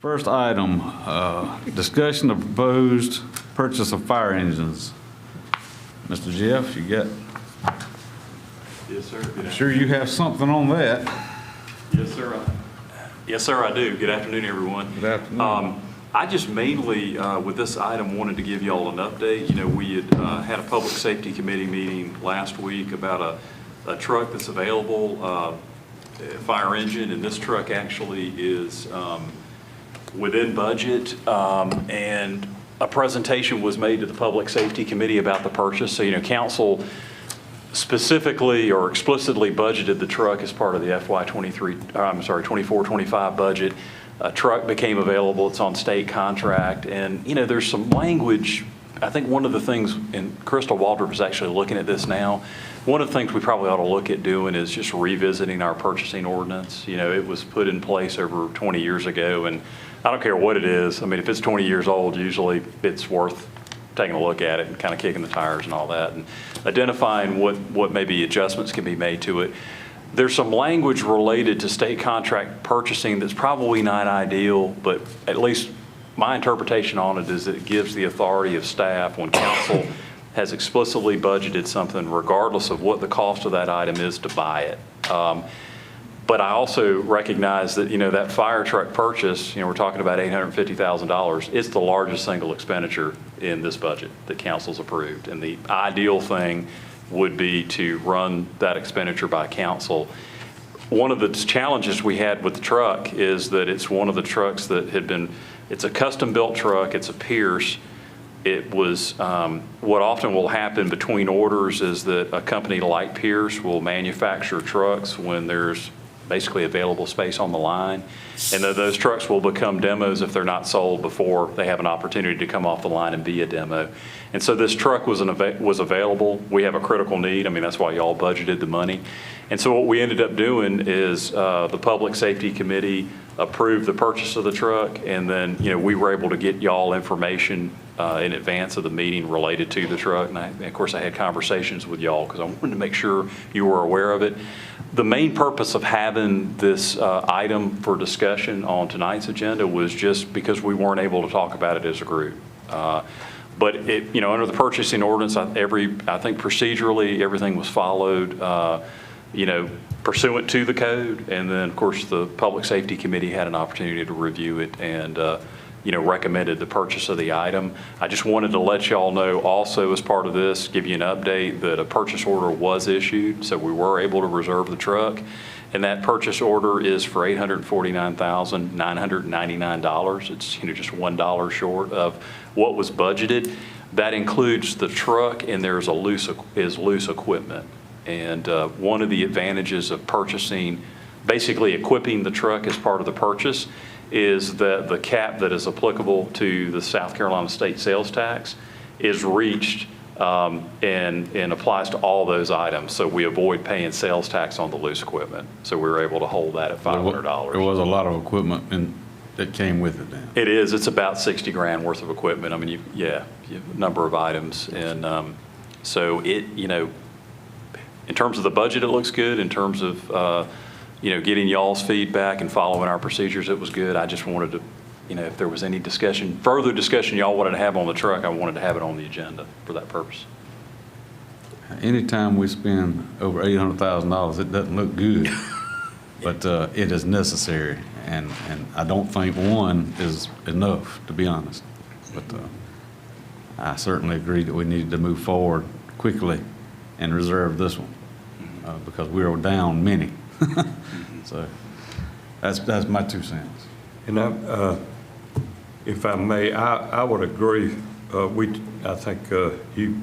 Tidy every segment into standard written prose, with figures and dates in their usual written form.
First item, discussion of proposed purchase of fire engines. Mr. Jeff, you got? Yes, sir. I'm sure you have something on that. Yes, sir. Yes, sir, I do. Good afternoon, everyone. Good afternoon. I just mainly, with this item, wanted to give y'all an update. You know, we had had a public safety committee meeting last week about a truck that's available, a fire engine, and this truck actually is within budget, and a presentation was made to the Public Safety Committee about the purchase. So, you know, council specifically or explicitly budgeted the truck as part of the FY24-25 budget. A truck became available. It's on state contract, and you know, there's some language. I think one of the things, and Crystal Waldrop is actually looking at this now. One of the things we probably ought to look at doing is just revisiting our purchasing ordinance. You know, it was put in place over 20 years ago, and I don't care what it is. I mean, if it's 20 years old, usually it's worth taking a look at it and kind of kicking the tires and all that, and identifying what maybe adjustments can be made to it. There's some language related to state contract purchasing that's probably not ideal, but at least my interpretation on it is that it gives the authority of staff when council has explicitly budgeted something, regardless of what the cost of that item is, to buy it. But I also recognize that, you know, that fire truck purchase, you know, we're talking about $850,000. It's the largest single expenditure in this budget that council's approved. And the ideal thing would be to run that expenditure by council. One of the challenges we had with the truck is that it's one of the trucks that had been, it's a custom built truck, it's a Pierce. It was, what often will happen between orders is that a company like Pierce will manufacture trucks when there's basically available space on the line. And those trucks will become demos if they're not sold before they have an opportunity to come off the line and be a demo. And so this truck was available. We have a critical need. I mean, that's why y'all budgeted the money. And so what we ended up doing is the Public Safety Committee approved the purchase of the truck, and then, you know, we were able to get y'all information in advance of the meeting related to the truck. And of course, I had conversations with y'all because I wanted to make sure you were aware of it. The main purpose of having this item for discussion on tonight's agenda was just because we weren't able to talk about it as a group. But it, you know, under the purchasing ordinance, I think procedurally everything was followed, you know, pursuant to the code. And then of course the Public Safety Committee had an opportunity to review it and, you know, recommended the purchase of the item. I just wanted to let y'all know also as part of this, give you an update that a purchase order was issued. So we were able to reserve the truck. And that purchase order is for $849,999. It's, you know, just $1 short of what was budgeted. That includes the truck, and there's loose equipment. And one of the advantages of purchasing, basically equipping the truck as part of the purchase, is that the cap that is applicable to the South Carolina state sales tax is reached and applies to all those items. So we avoid paying sales tax on the loose equipment. So we were able to hold that at $500. There was a lot of equipment that came with it then. It is. It's about 60 grand worth of equipment. I mean, you have a number of items. And so it, you know, in terms of the budget, it looks good. In terms of, you know, getting y'all's feedback and following our procedures, it was good. I just wanted to, you know, if there was any discussion, further discussion y'all wanted to have on the truck, I wanted to have it on the agenda for that purpose. Anytime we spend over $800,000, it doesn't look good, but it is necessary. And I don't think one is enough, to be honest. But I certainly agree that we needed to move forward quickly and reserve this one because we are down many. So that's my 2 cents. And if I may, I would agree. I think you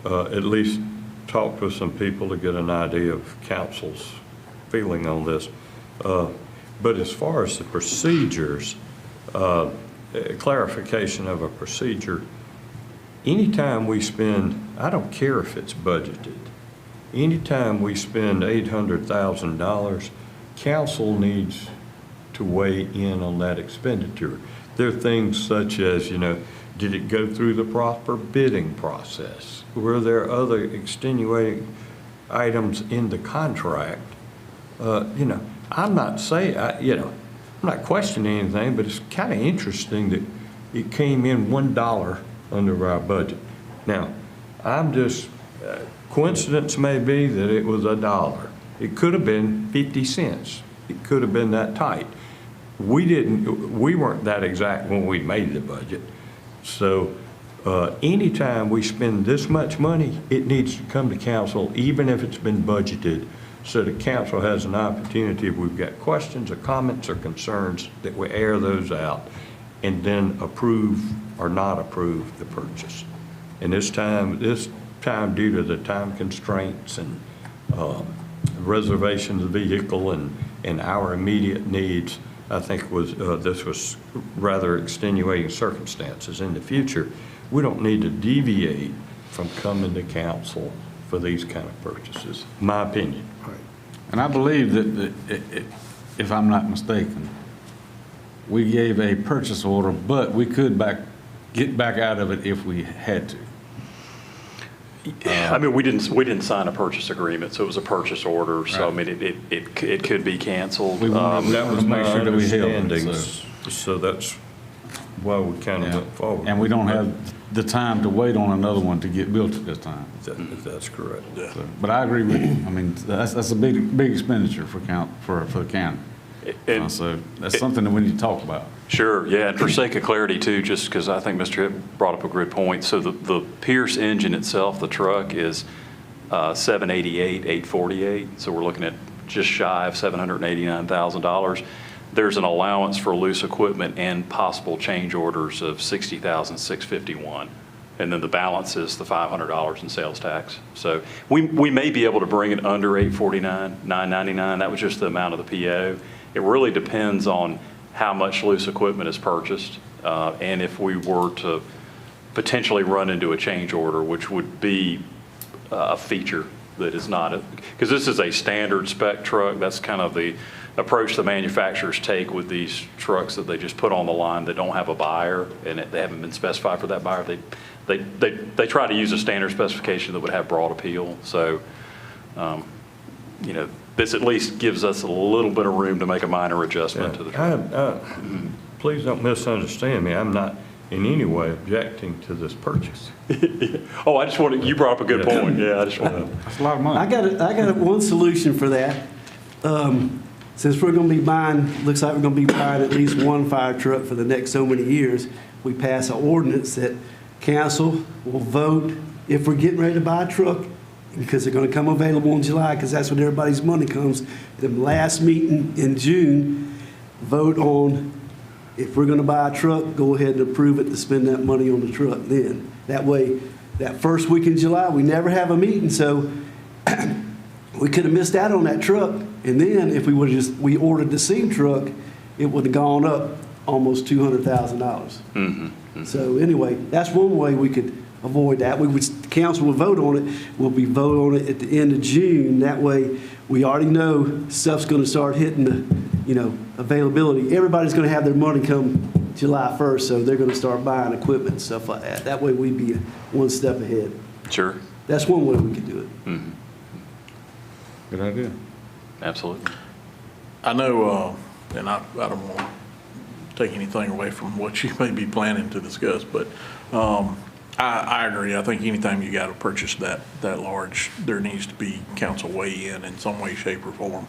at least talked with some people to get an idea of council's feeling on this. But as far as the procedures, clarification of a procedure, anytime we spend, I don't care if it's budgeted, anytime we spend $800,000, council needs to weigh in on that expenditure. There are things such as, you know, did it go through the proper bidding process? Were there other extenuating items in the contract? You know, I'm not saying, you know, I'm not questioning anything, but it's kind of interesting that it came in $1 under our budget. Now, I'm just, coincidence may be that it was $1. It could have been 50 cents. It could have been that tight. We weren't that exact when we made the budget. So anytime we spend this much money, it needs to come to council, even if it's been budgeted, so the council has an opportunity, if we've got questions or comments or concerns, that we air those out and then approve or not approve the purchase. And this time due to the time constraints and reservation of the vehicle and our immediate needs, I think this was rather extenuating circumstances. In the future, we don't need to deviate from coming to council for these kind of purchases, my opinion. And I believe that if I'm not mistaken, we gave a purchase order, but we could get back out of it if we had to. I mean, we didn't sign a purchase agreement, so it was a purchase order. So, Right. I mean, it could be canceled. We wanted That was my make sure that we held it, understanding, so. so that's why we kind of Yeah. went forward. And we don't have the time to wait on another one to get built at this time. That's correct. So, but I agree with you. I mean, that's a big expenditure for the county. And- So that's something that we need to talk about. Sure, yeah, and for sake of clarity too, just because I think Mr. Hitt brought up a good point. So the Pierce engine itself, the truck, is $788,848. So we're looking at just shy of $789,000. There's an allowance for loose equipment and possible change orders of $60,651. And then the balance is the $500 in sales tax. So we may be able to bring it under $849,999. That was just the amount of the PO. It really depends on how much loose equipment is purchased, and if we were to potentially run into a change order, which would be a feature that is not, because this is a standard spec truck. That's kind of the approach the manufacturers take with these trucks that they just put on the line that don't have a buyer, and they haven't been specified for that buyer. They try to use a standard specification that would have broad appeal. So, you know, this at least gives us a little bit of room to make a minor adjustment to the truck. Please don't misunderstand me. I'm not in any way objecting to this purchase. Oh, I just wanted, you brought up a good point. Yeah, I just wanted. That's a lot of money. I got one solution for that. Since we're going to be buying, looks like we're going to be buying at least one fire truck for the next so many years, we pass an ordinance that council will vote if we're getting ready to buy a truck, because they're going to come available in July, because that's when everybody's money comes. The last meeting in June, vote on if we're going to buy a truck, go ahead and approve it to spend that money on the truck then. That way, that first week in July, we never have a meeting, so we could have missed out on that truck. And then if we ordered the same truck, it would have gone up almost $200,000. So anyway, that's one way we could avoid that. The council will vote on it. We'll be voting on it at the end of June. That way, we already know stuff's going to start hitting the, availability. Everybody's going to have their money come July 1st, so they're going to start buying equipment and stuff like that. That way, we'd be one step ahead. Sure. That's one way we could do it. Good idea. Absolutely. I know, and I don't want to take anything away from what you may be planning to discuss, but I agree. I think anytime you got to purchase that large, there needs to be council weigh in some way, shape, or form.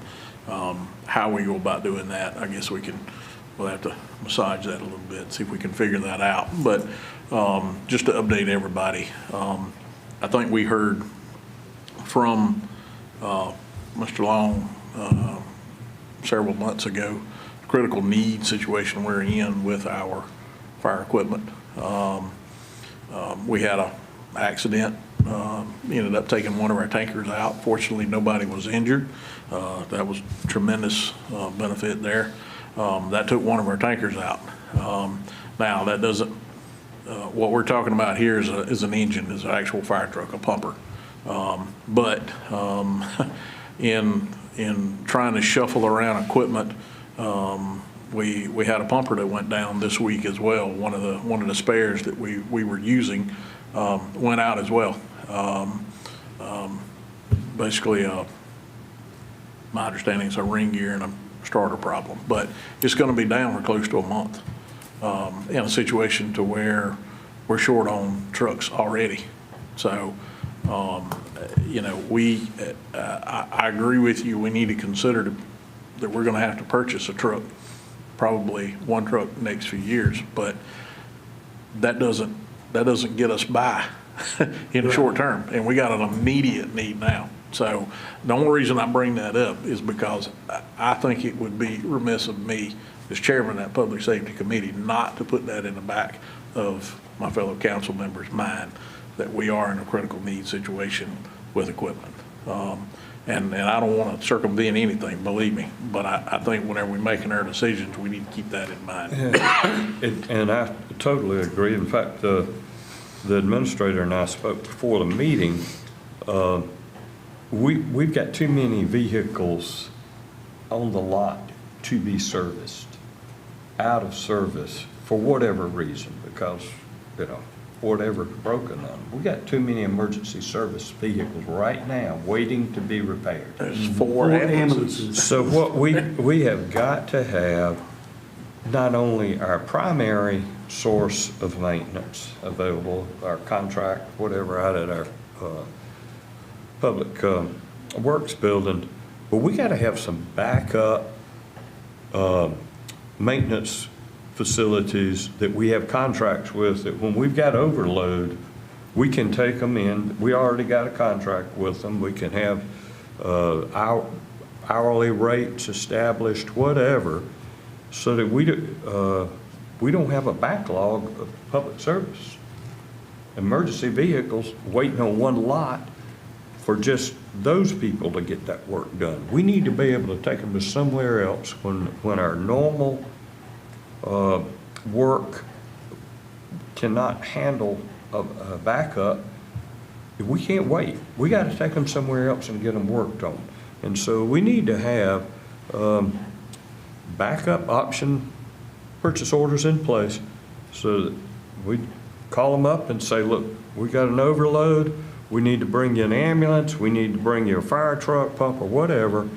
How we go about doing that, I guess we'll have to massage that a little bit, see if we can figure that out. But just to update everybody, I think we heard from Mr. Long several months ago, the critical need situation we're in with our fire equipment. We had an accident, ended up taking one of our tankers out. Fortunately, nobody was injured. That was tremendous benefit there. That took one of our tankers out. Now, that doesn't, what we're talking about here is an engine, is an actual fire truck, a pumper. But in trying to shuffle around equipment, we had a pumper that went down this week as well. One of the spares that we were using went out as well. Basically, my understanding is a ring gear and starter problem. But it's going to be down for close to a month in a situation to where we're short on trucks already. So, you know, I agree with you. We need to consider that we're going to have to purchase a truck, probably one truck next few years, but that doesn't get us by in the short term, and we got an immediate need now. So the only reason I bring that up is because I think it would be remiss of me as chairman of that Public Safety Committee not to put that in the back of my fellow council members' mind, that we are in a critical need situation with equipment. And I don't want to circumvent anything, believe me, but I think whenever we're making our decisions, we need to keep that in mind. And I totally agree. In fact, the administrator and I spoke before the meeting. We've got too many vehicles on the lot to be serviced, out of service for whatever reason, because, you know, whatever's broken on them. We got too many emergency service vehicles right now waiting to be repaired. There's four ambulances. So what we have got to have, not only our primary source of maintenance available, our contract, whatever, out at our public works building, but we got to have some backup maintenance facilities that we have contracts with, that when we've got overload, we can take them in. We already got a contract with them. We can have our hourly rates established, whatever, so that we don't have a backlog of public service emergency vehicles waiting on one lot for just those people to get that work done. We need to be able to take them to somewhere else when our normal work cannot handle a backup. We can't wait. We got to take them somewhere else and get them worked on. And so we need to have backup option purchase orders in place, so that we call them up and say, look, we got an overload. We need to bring you an ambulance. We need to bring you a fire truck, pump, or whatever.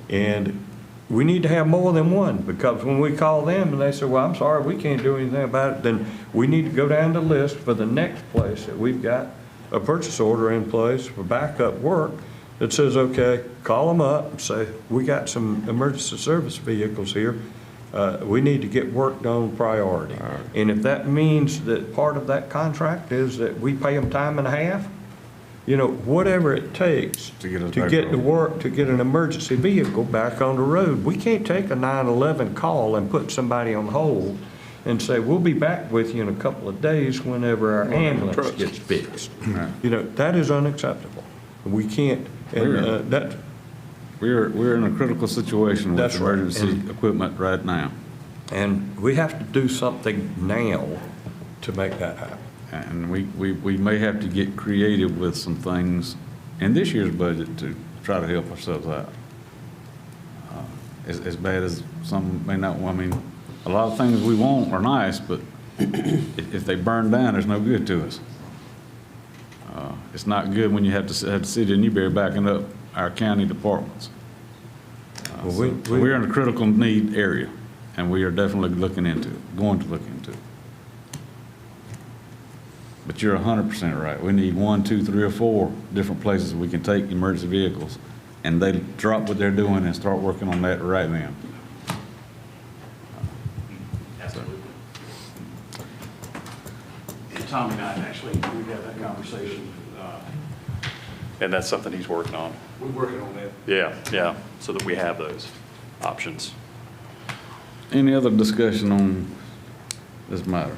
And we need to have more than one, because when we call them and they say, well, I'm sorry, we can't do anything about it, then we need to go down the list for the next place that we've got a purchase order in place for backup work that says, okay, call them up and say, we got some emergency service vehicles here. We need to get work done priority. Right. And if that means that part of that contract is that we pay them time and a half, you know, whatever it takes to get the work, to get an emergency vehicle back on the road. We can't take a 911 call and put somebody on hold and say, we'll be back with you in a couple of days whenever our ambulance gets fixed. Right. You know, that is unacceptable. We can't, and we're in a critical situation with emergency equipment right now. And we have to do something now to make that happen. And we may have to get creative with some things in this year's budget to try to help ourselves out. As bad as some may not want, I mean, a lot of things we want are nice, but if they burn down, there's no good to us. It's not good when you have the city of Newberry backing up our county departments. We're in a critical need area, and we are definitely looking into it, going to look into it. But you're 100% right. We need 1, 2, 3, or 4 different places we can take emergency vehicles, and they drop what they're doing and start working on that right now. Absolutely. Tommy and I actually, we had that conversation, and that's something he's working on. We're working on that. Yeah, so that we have those options. Any other discussion on this matter?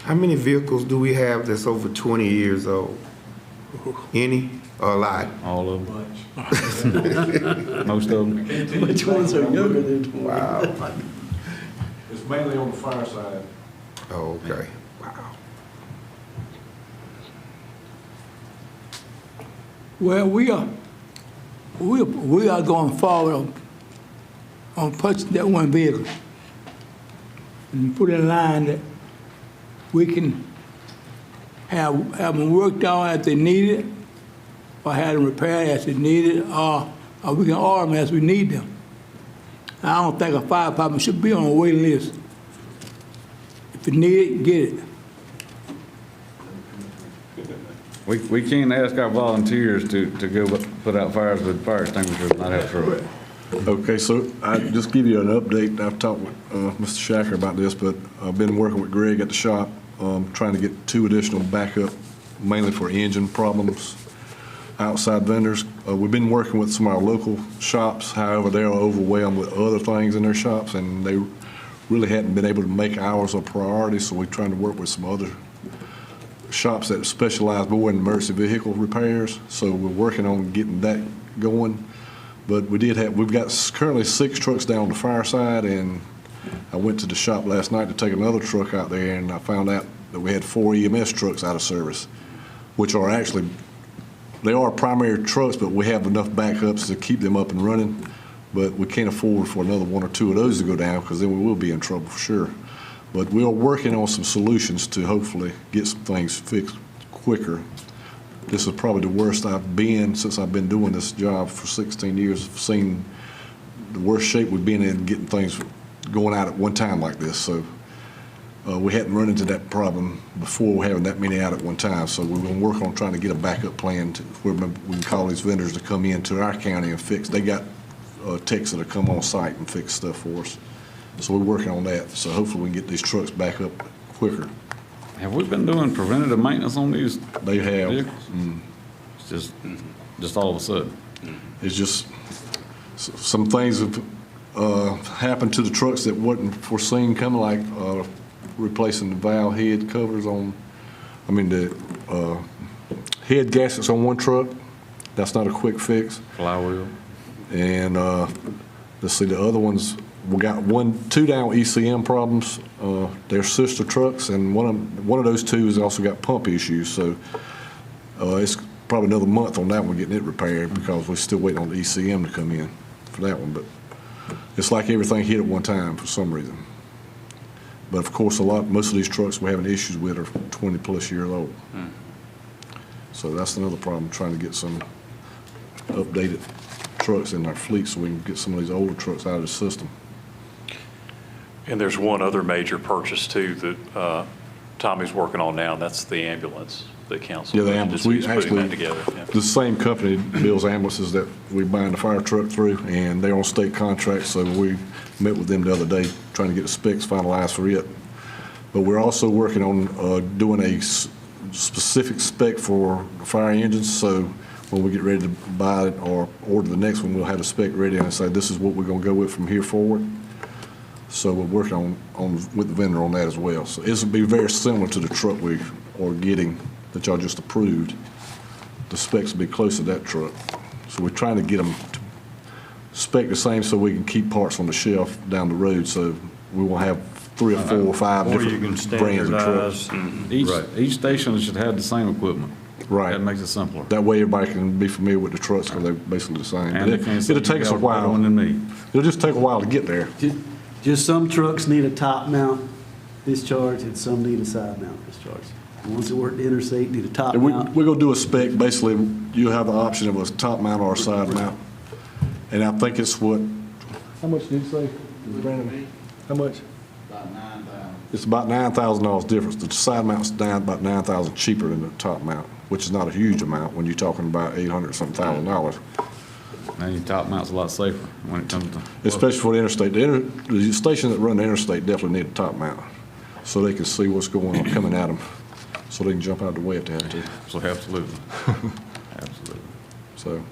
How many vehicles do we have that's over 20 years old? Any or a lot? All of them? Most of them? Which ones are younger than 20? Wow. It's mainly on the fire side. Oh, okay. Wow. Well, we are going forward on purchasing that one vehicle. And put in line that we can have them worked on as they need it, or have them repaired as they need it, or we can order them as we need them. I don't think a fire department should be on a waiting list. If you need it, get it. We can't ask our volunteers to go put out fires with fire extinguishers and not have trouble. Okay, so I just give you an update. I've talked with Mr. Shacker about this, but I've been working with Greg at the shop, trying to get 2 additional backup, mainly for engine problems, outside vendors. We've been working with some of our local shops. However, they're overwhelmed with other things in their shops, and they really hadn't been able to make ours a priority, so we're trying to work with some other shops that specialize more in emergency vehicle repairs. So we're working on getting that going. But we've got currently 6 trucks down on the fire side, and I went to the shop last night to take another truck out there, and I found out that we had 4 EMS trucks out of service, which are actually, they are primary trucks, but we have enough backups to keep them up and running. But we can't afford for another 1 or 2 of those to go down, because then we will be in trouble for sure. But we are working on some solutions to hopefully get some things fixed quicker. This is probably the worst I've been since I've been doing this job for 16 years. I've seen the worst shape we've been in getting things going out at one time like this. So we hadn't run into that problem before, having that many out at one time. So we're going to work on trying to get a backup plan where we can call these vendors to come into our county and fix. They got techs that come on site and fix stuff for us. So we're working on that. So hopefully we can get these trucks back up quicker. Have we been doing preventative maintenance on these They have. vehicles? It's just all of a sudden. It's just, some things have happened to the trucks that wasn't foreseen coming, like replacing the valve head covers on, the head gaskets on one truck. That's not a quick fix. Flywheel. And let's see, the other ones, we got 2 down ECM problems. They're sister trucks, and one of those 2 has also got pump issues. So it's probably another month on that one getting it repaired, because we're still waiting on the ECM to come in for that one. But it's like everything hit at one time for some reason. But of course, most of these trucks we're having issues with are 20+ years old. So that's another problem, trying to get some updated trucks in our fleet so we can get some of these older trucks out of the system. And there's one other major purchase too that Tommy's working on now, and that's the ambulance that council. Yeah, the ambulance. He's We putting that actually, together. Yeah. the same company builds ambulances that we buying the fire truck through, and they're on state contract, so we met with them the other day trying to get the specs finalized for it. But we're also working on doing a specific spec for fire engines, so when we get ready to buy it or order the next one, we'll have a spec ready and say, this is what we're going to go with from here forward. So we're working on with the vendor on that as well. So this will be very similar to the truck we are getting that y'all just approved. The specs will be close to that truck. So we're trying to get them to spec the same so we can keep parts on the shelf down the road. So we will have 3 or 4 or 5 Or you can different brands of trucks. standardize. Each station should have the same equipment. Right. That makes it simpler. That way everybody can be familiar with the trucks because they're basically the same. And they But can't say it'll take you us a got a better while. one than me. It'll just take a while to get there. Just some trucks need a top mount discharge and some need a side mount discharge. The ones that work the interstate need a top And mount. we're gonna do a spec, basically, you have the option of a top mount or a side mount. And I think it's what, how much did you say, Brandon? How much? About 9,000. It's about $9,000 difference. The side mount's down about $9,000 cheaper than the top mount, which is not a huge amount when you're talking about $800-something. Now your top mount's a lot safer when it comes to. Especially for the interstate. The stations that run the interstate definitely need a top mount, so they can see what's going on coming at them, so they can jump out the way if they have to. So absolutely. Absolutely. So,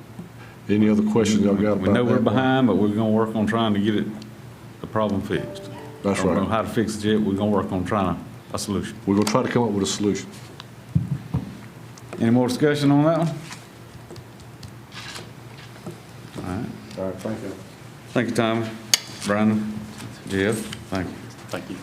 any other questions y'all got about that? We know we're behind, but we're gonna work on trying to get the problem fixed. That's Don't know right. how to fix it yet. We're gonna work on trying a solution. We're gonna try to come up with a solution. Any more discussion on that one? All right. All right, thank you. Thank you, Tommy. Brandon, Jeff, thank you. Thank you.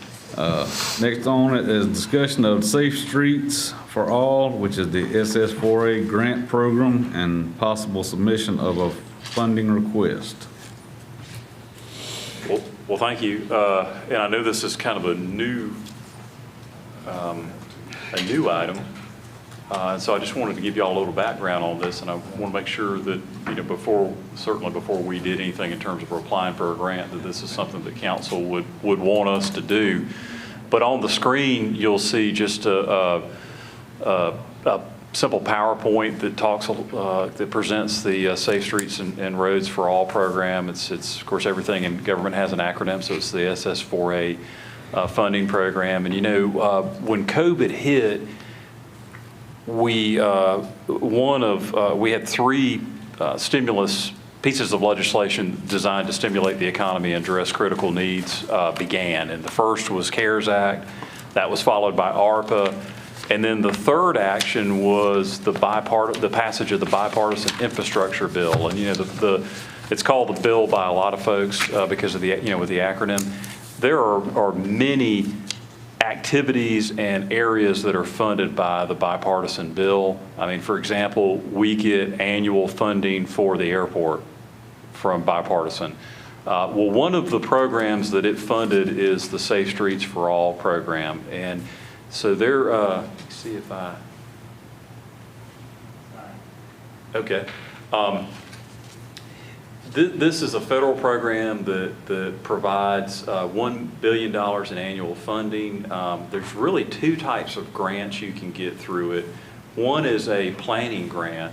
Next on it is discussion of Safe Streets for All, which is the SS4A grant program, and possible submission of a funding request. Well, thank you. And I know this is kind of a new item. So I just wanted to give you all a little background on this, and I want to make sure that, certainly before we did anything in terms of applying for a grant, that this is something that council would want us to do. But on the screen, you'll see just a simple PowerPoint that talks, that presents the Safe Streets and Roads for All program. It's of course, everything in government has an acronym, so it's the SS4A funding program. And when COVID hit, we had three stimulus pieces of legislation designed to stimulate the economy and address critical needs began. And the first was CARES Act. That was followed by ARPA. And then the third action was the passage of the bipartisan infrastructure bill. And it's called the bill by a lot of folks because of with the acronym. There are many activities and areas that are funded by the bipartisan bill. I mean, for example, we get annual funding for the airport from bipartisan. Well, one of the programs that it funded is the Safe Streets for All program. And so there, let's see if okay. This is a federal program that provides $1 billion in annual funding. There's really two types of grants you can get through it. One is a planning grant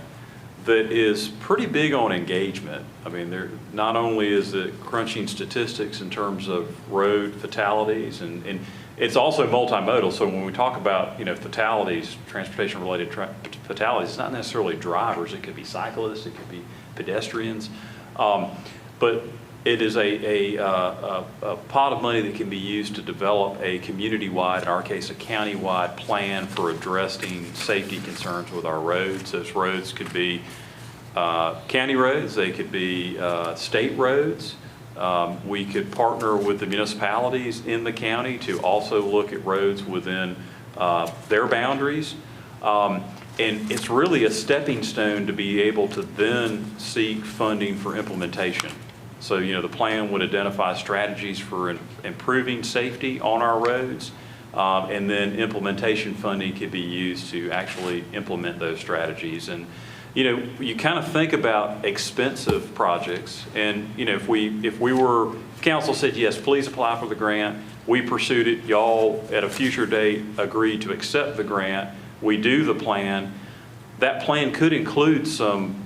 that is pretty big on engagement. I mean, not only is it crunching statistics in terms of road fatalities, and it's also multimodal. So when we talk about fatalities, transportation-related fatalities, it's not necessarily drivers. It could be cyclists. It could be pedestrians. But it is a pot of money that can be used to develop a community-wide, in our case, a county-wide plan for addressing safety concerns with our roads. Those roads could be county roads. They could be state roads. We could partner with the municipalities in the county to also look at roads within their boundaries. And it's really a stepping stone to be able to then seek funding for implementation. So, the plan would identify strategies for improving safety on our roads, and then implementation funding could be used to actually implement those strategies. And, you kind of think about expensive projects, and, if council said, yes, please apply for the grant, we pursued it, y'all at a future date agreed to accept the grant, we do the plan, that plan could include some,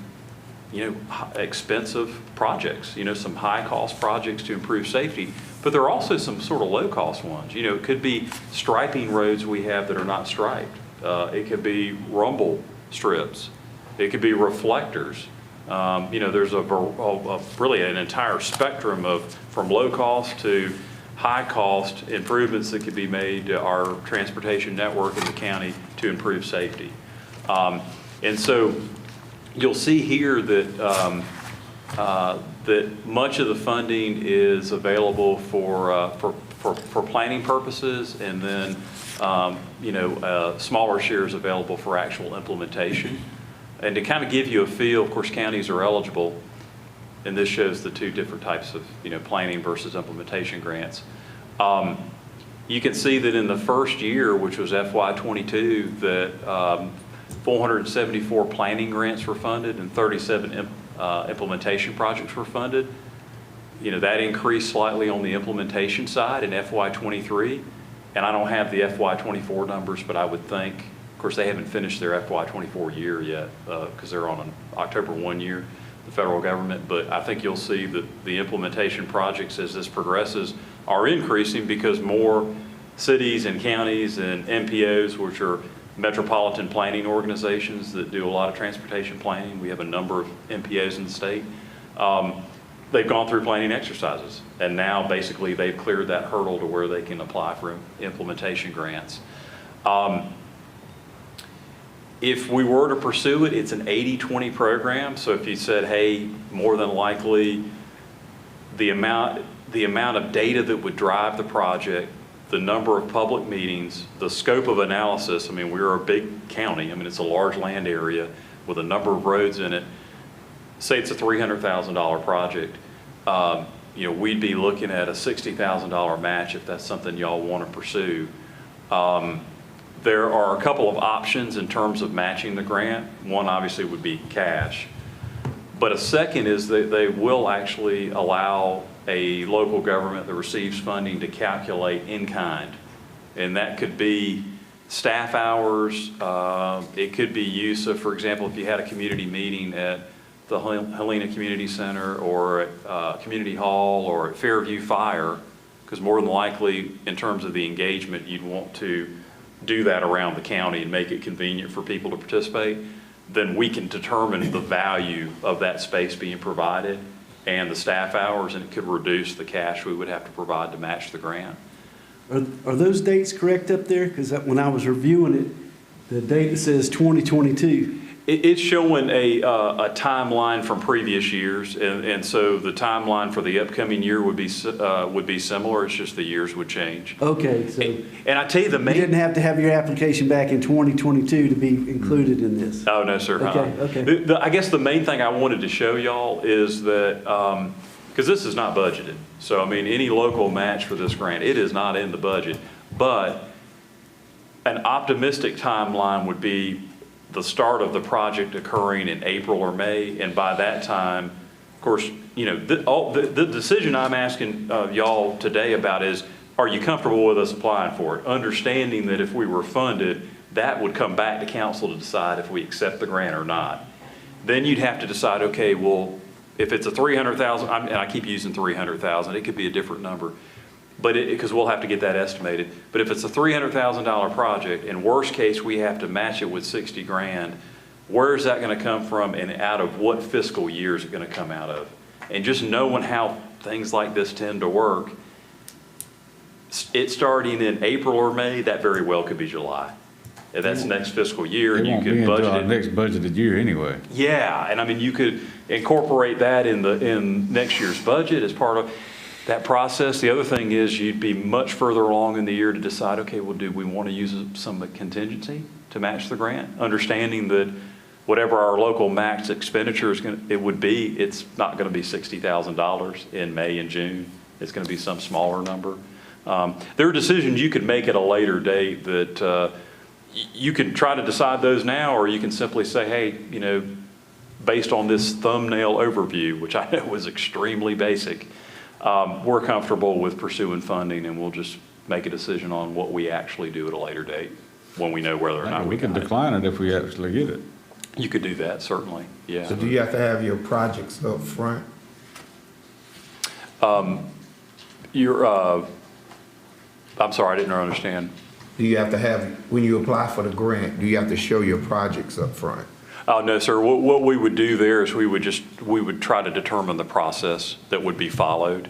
expensive projects, some high-cost projects to improve safety, but there are also some sort of low-cost ones. It could be striping roads we have that are not striped. It could be rumble strips. It could be reflectors. There's really an entire spectrum from low-cost to high-cost improvements that could be made to our transportation network in the county to improve safety. And so you'll see here that that much of the funding is available for planning purposes, and then smaller shares available for actual implementation. And to kind of give you a feel, of course, counties are eligible. And this shows the two different types of planning versus implementation grants. You can see that in the first year, which was FY22, that 474 planning grants were funded and 37 implementation projects were funded. That increased slightly on the implementation side in FY23. And I don't have the FY24 numbers, but I would think, of course, they haven't finished their FY24 year yet because they're on an October 1 year. The federal government, but I think you'll see that the implementation projects as this progresses are increasing because more cities and counties and MPOs, which are metropolitan planning organizations that do a lot of transportation planning. We have a number of MPOs in the state. They've gone through planning exercises, and now basically they've cleared that hurdle to where they can apply for implementation grants. If we were to pursue it, it's an 80-20 program. So if you said, hey, more than likely the amount of data that would drive the project, the number of public meetings, the scope of analysis, I mean, we're a big county. I mean, it's a large land area with a number of roads in it. Say it's a $300,000 project. We'd be looking at a $60,000 match if that's something y'all want to pursue. There are a couple of options in terms of matching the grant. One obviously would be cash. But a second is that they will actually allow a local government that receives funding to calculate in kind. And that could be staff hours. It could be use of, for example, if you had a community meeting at the Helena Community Center or at Community Hall or at Fairview Fire, because more than likely, in terms of the engagement, you'd want to do that around the county and make it convenient for people to participate, then we can determine the value of that space being provided and the staff hours, and it could reduce the cash we would have to provide to match the grant. Are those dates correct up there? Because when I was reviewing it, the date says 2022. It's showing a timeline from previous years, and so the timeline for the upcoming year would be similar. It's just the years would change. Okay, so And I tell you, the you main. didn't have to have your application back in 2022 to be included in this. Oh, no, sir. Okay. I guess the main thing I wanted to show y'all is that, because this is not budgeted. So, I mean, any local match for this grant, it is not in the budget. But an optimistic timeline would be the start of the project occurring in April or May. And by that time, of course, you know, the decision I'm asking y'all today about is, are you comfortable with us applying for it? Understanding that if we were funded, that would come back to council to decide if we accept the grant or not. Then you'd have to decide, okay, well, if it's a 300,000, and I keep using 300,000, it could be a different number, but because we'll have to get that estimated. But if it's a $300,000 project, in worst case, we have to match it with 60 grand, where is that going to come from and out of what fiscal year is it going to come out of? And just knowing how things like this tend to work, it starting in April or May, that very well could be July. If that's next fiscal year, It and you won't be could until budget our it. next budgeted year anyway. Yeah, and I mean, you could incorporate that in next year's budget as part of that process. The other thing is you'd be much further along in the year to decide, okay, well, do we want to use some contingency to match the grant? Understanding that whatever our local max expenditure is it would be, it's not going to be $60,000 in May and June. It's going to be some smaller number. There are decisions you could make at a later date that you can try to decide those now, or you can simply say, hey, you know, based on this thumbnail overview, which I know was extremely basic, we're comfortable with pursuing funding, and we'll just make a decision on what we actually do at a later date when we know whether or not We can got it. decline it if we actually get it. You could do that, certainly, yeah. So do you have to have your projects up front? I'm sorry, I didn't understand. Do you have to have, when you apply for the grant, do you have to show your projects up front? Oh, no, sir. What we would do there is we would try to determine the process that would be followed.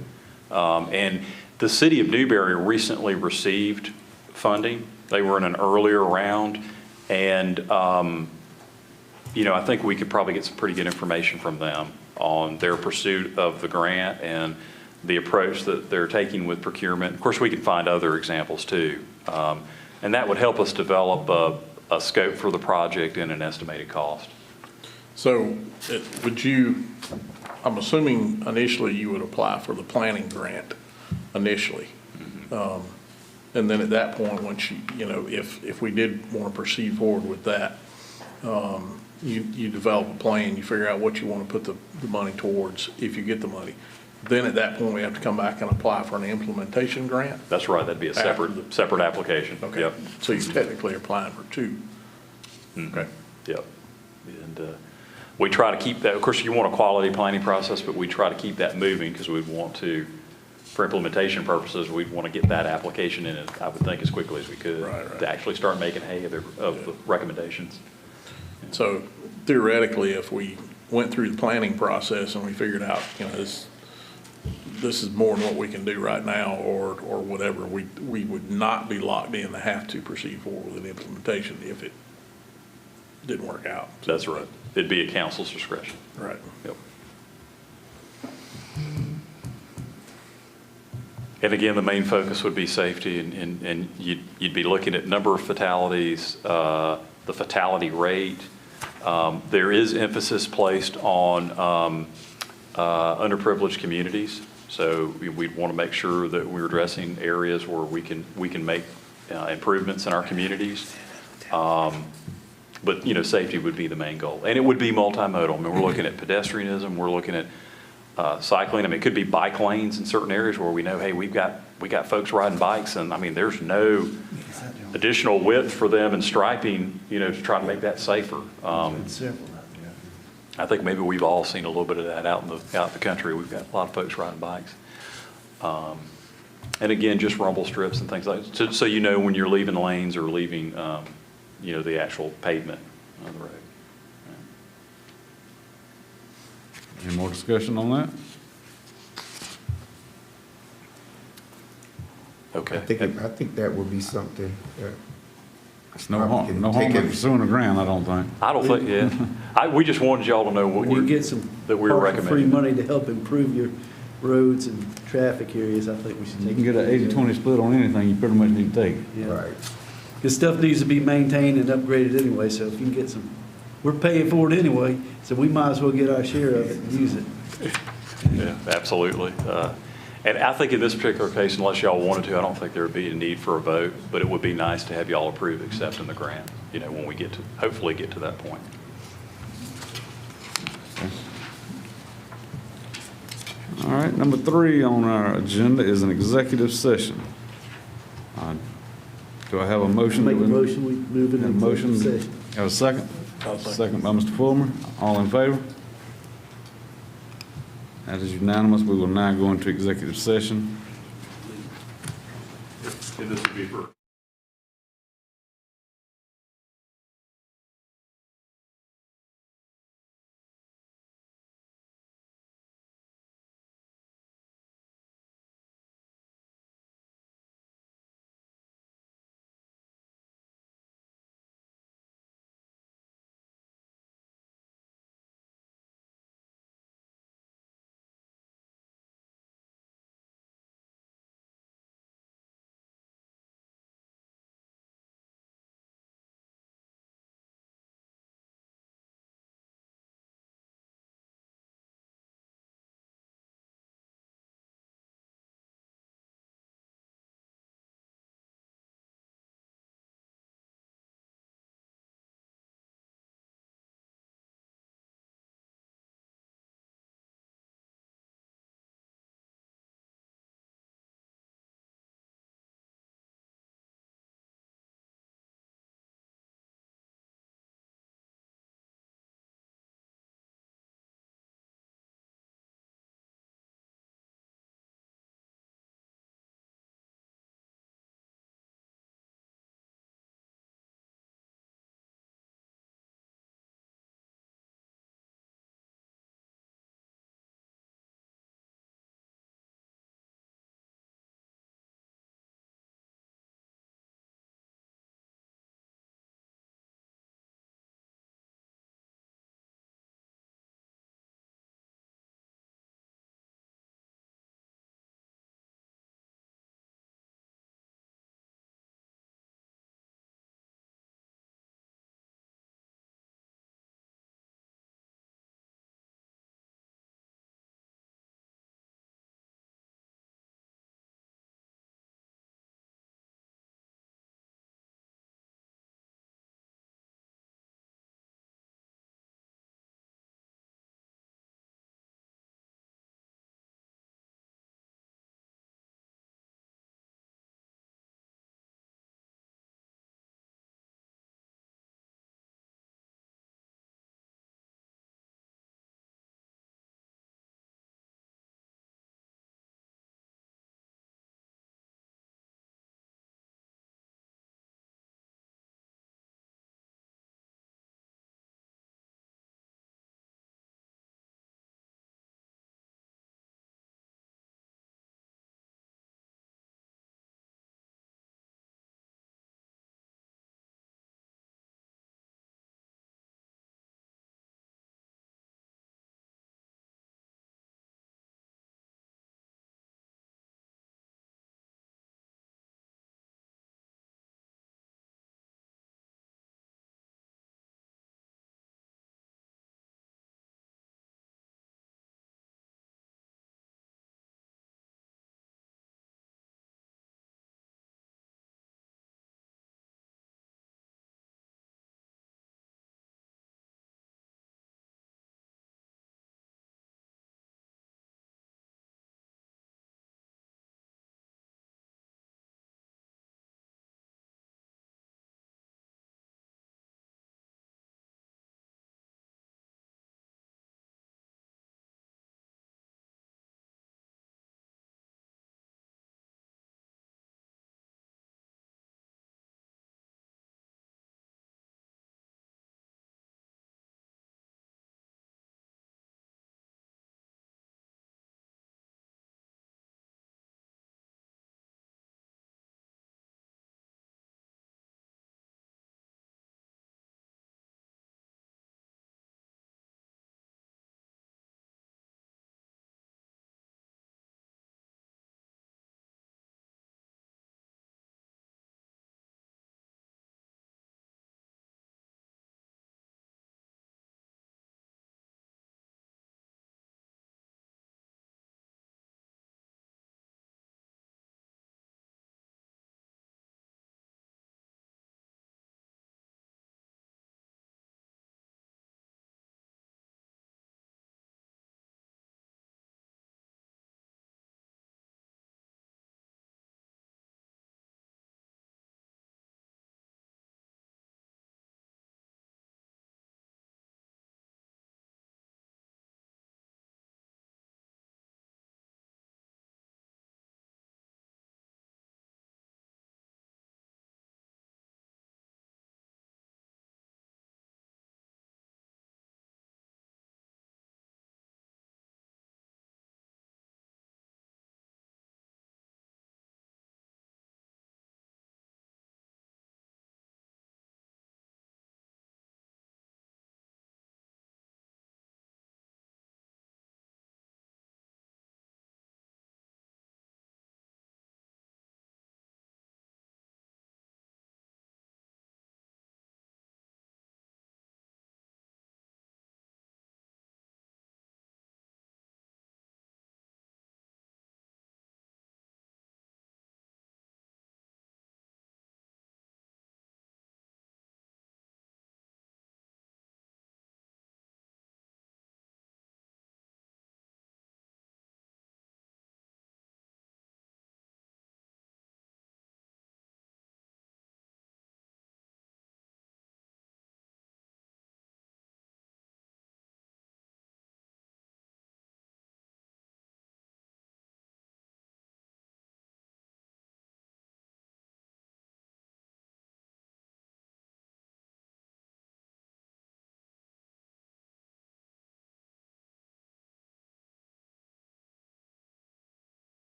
And the city of Newberry recently received funding. They were in an earlier round. And, you know, I think we could probably get some pretty good information from them on their pursuit of the grant and the approach that they're taking with procurement. Of course, we can find other examples too. And that would help us develop a scope for the project and an estimated cost. So would you, I'm assuming initially you would apply for the planning grant initially. And then at that point, once you know, if we did want to proceed forward with that, you develop a plan, you figure out what you want to put the money towards if you get the money. Then at that point, we have to come back and apply for an implementation grant? That's right. That'd be a separate application. Okay. Yep. So you technically are applying for two? Okay. Yep. And we try to keep that, of course, you want a quality planning process, but we try to keep that moving because we'd want to, for implementation purposes, we'd want to get that application in, I would think, as quickly as we could Right. to actually start making hay of the recommendations. So theoretically, if we went through the planning process and we figured out, you know, this is more than what we can do right now or whatever, we would not be locked in to have to proceed forward with an implementation if it didn't work out. That's right. It'd be at council's discretion. Right. Yep. And again, the main focus would be safety, and you'd be looking at number of fatalities, the fatality rate. There is emphasis placed on underprivileged communities. So we'd want to make sure that we're addressing areas where we can make improvements in our communities. But, safety would be the main goal. And it would be multimodal. I mean, we're looking at pedestrianism, we're looking at cycling. I mean, it could be bike lanes in certain areas where we know, hey, we got folks riding bikes, and I mean, there's no additional width for them and striping, to try to make that safer. I think maybe we've all seen a little bit of that out in the country. We've got a lot of folks riding bikes. And again, just rumble strips and things like that, so when you're leaving lanes or leaving, the actual pavement on the road. Any more discussion on that? Okay. I think that would be something that It's no harm in pursuing a grant, I don't think. I don't think, yeah. We just wanted y'all to know what When you get some that we were free recommending. money to help improve your roads and traffic areas, I think we should You take. can get an 80-20 split on anything, you pretty much need to take it. Yeah. Right. Because stuff needs to be maintained and upgraded anyway, so if you can get some, we're paying for it anyway, so we might as well get our share of it and use it. Yeah, absolutely. And I think in this particular case, unless y'all wanted to, I don't think there would be a need for a vote, but it would be nice to have y'all approve accepting the grant, when we hopefully get to that point. All right, number 3 on our agenda is an executive session. Do I have a motion? Make a motion, we move into Have a motion? executive session. Have a second? I'll second. Second by Mr. Fulmer. All in favor? That is unanimous. We will now go into executive session. And this would be for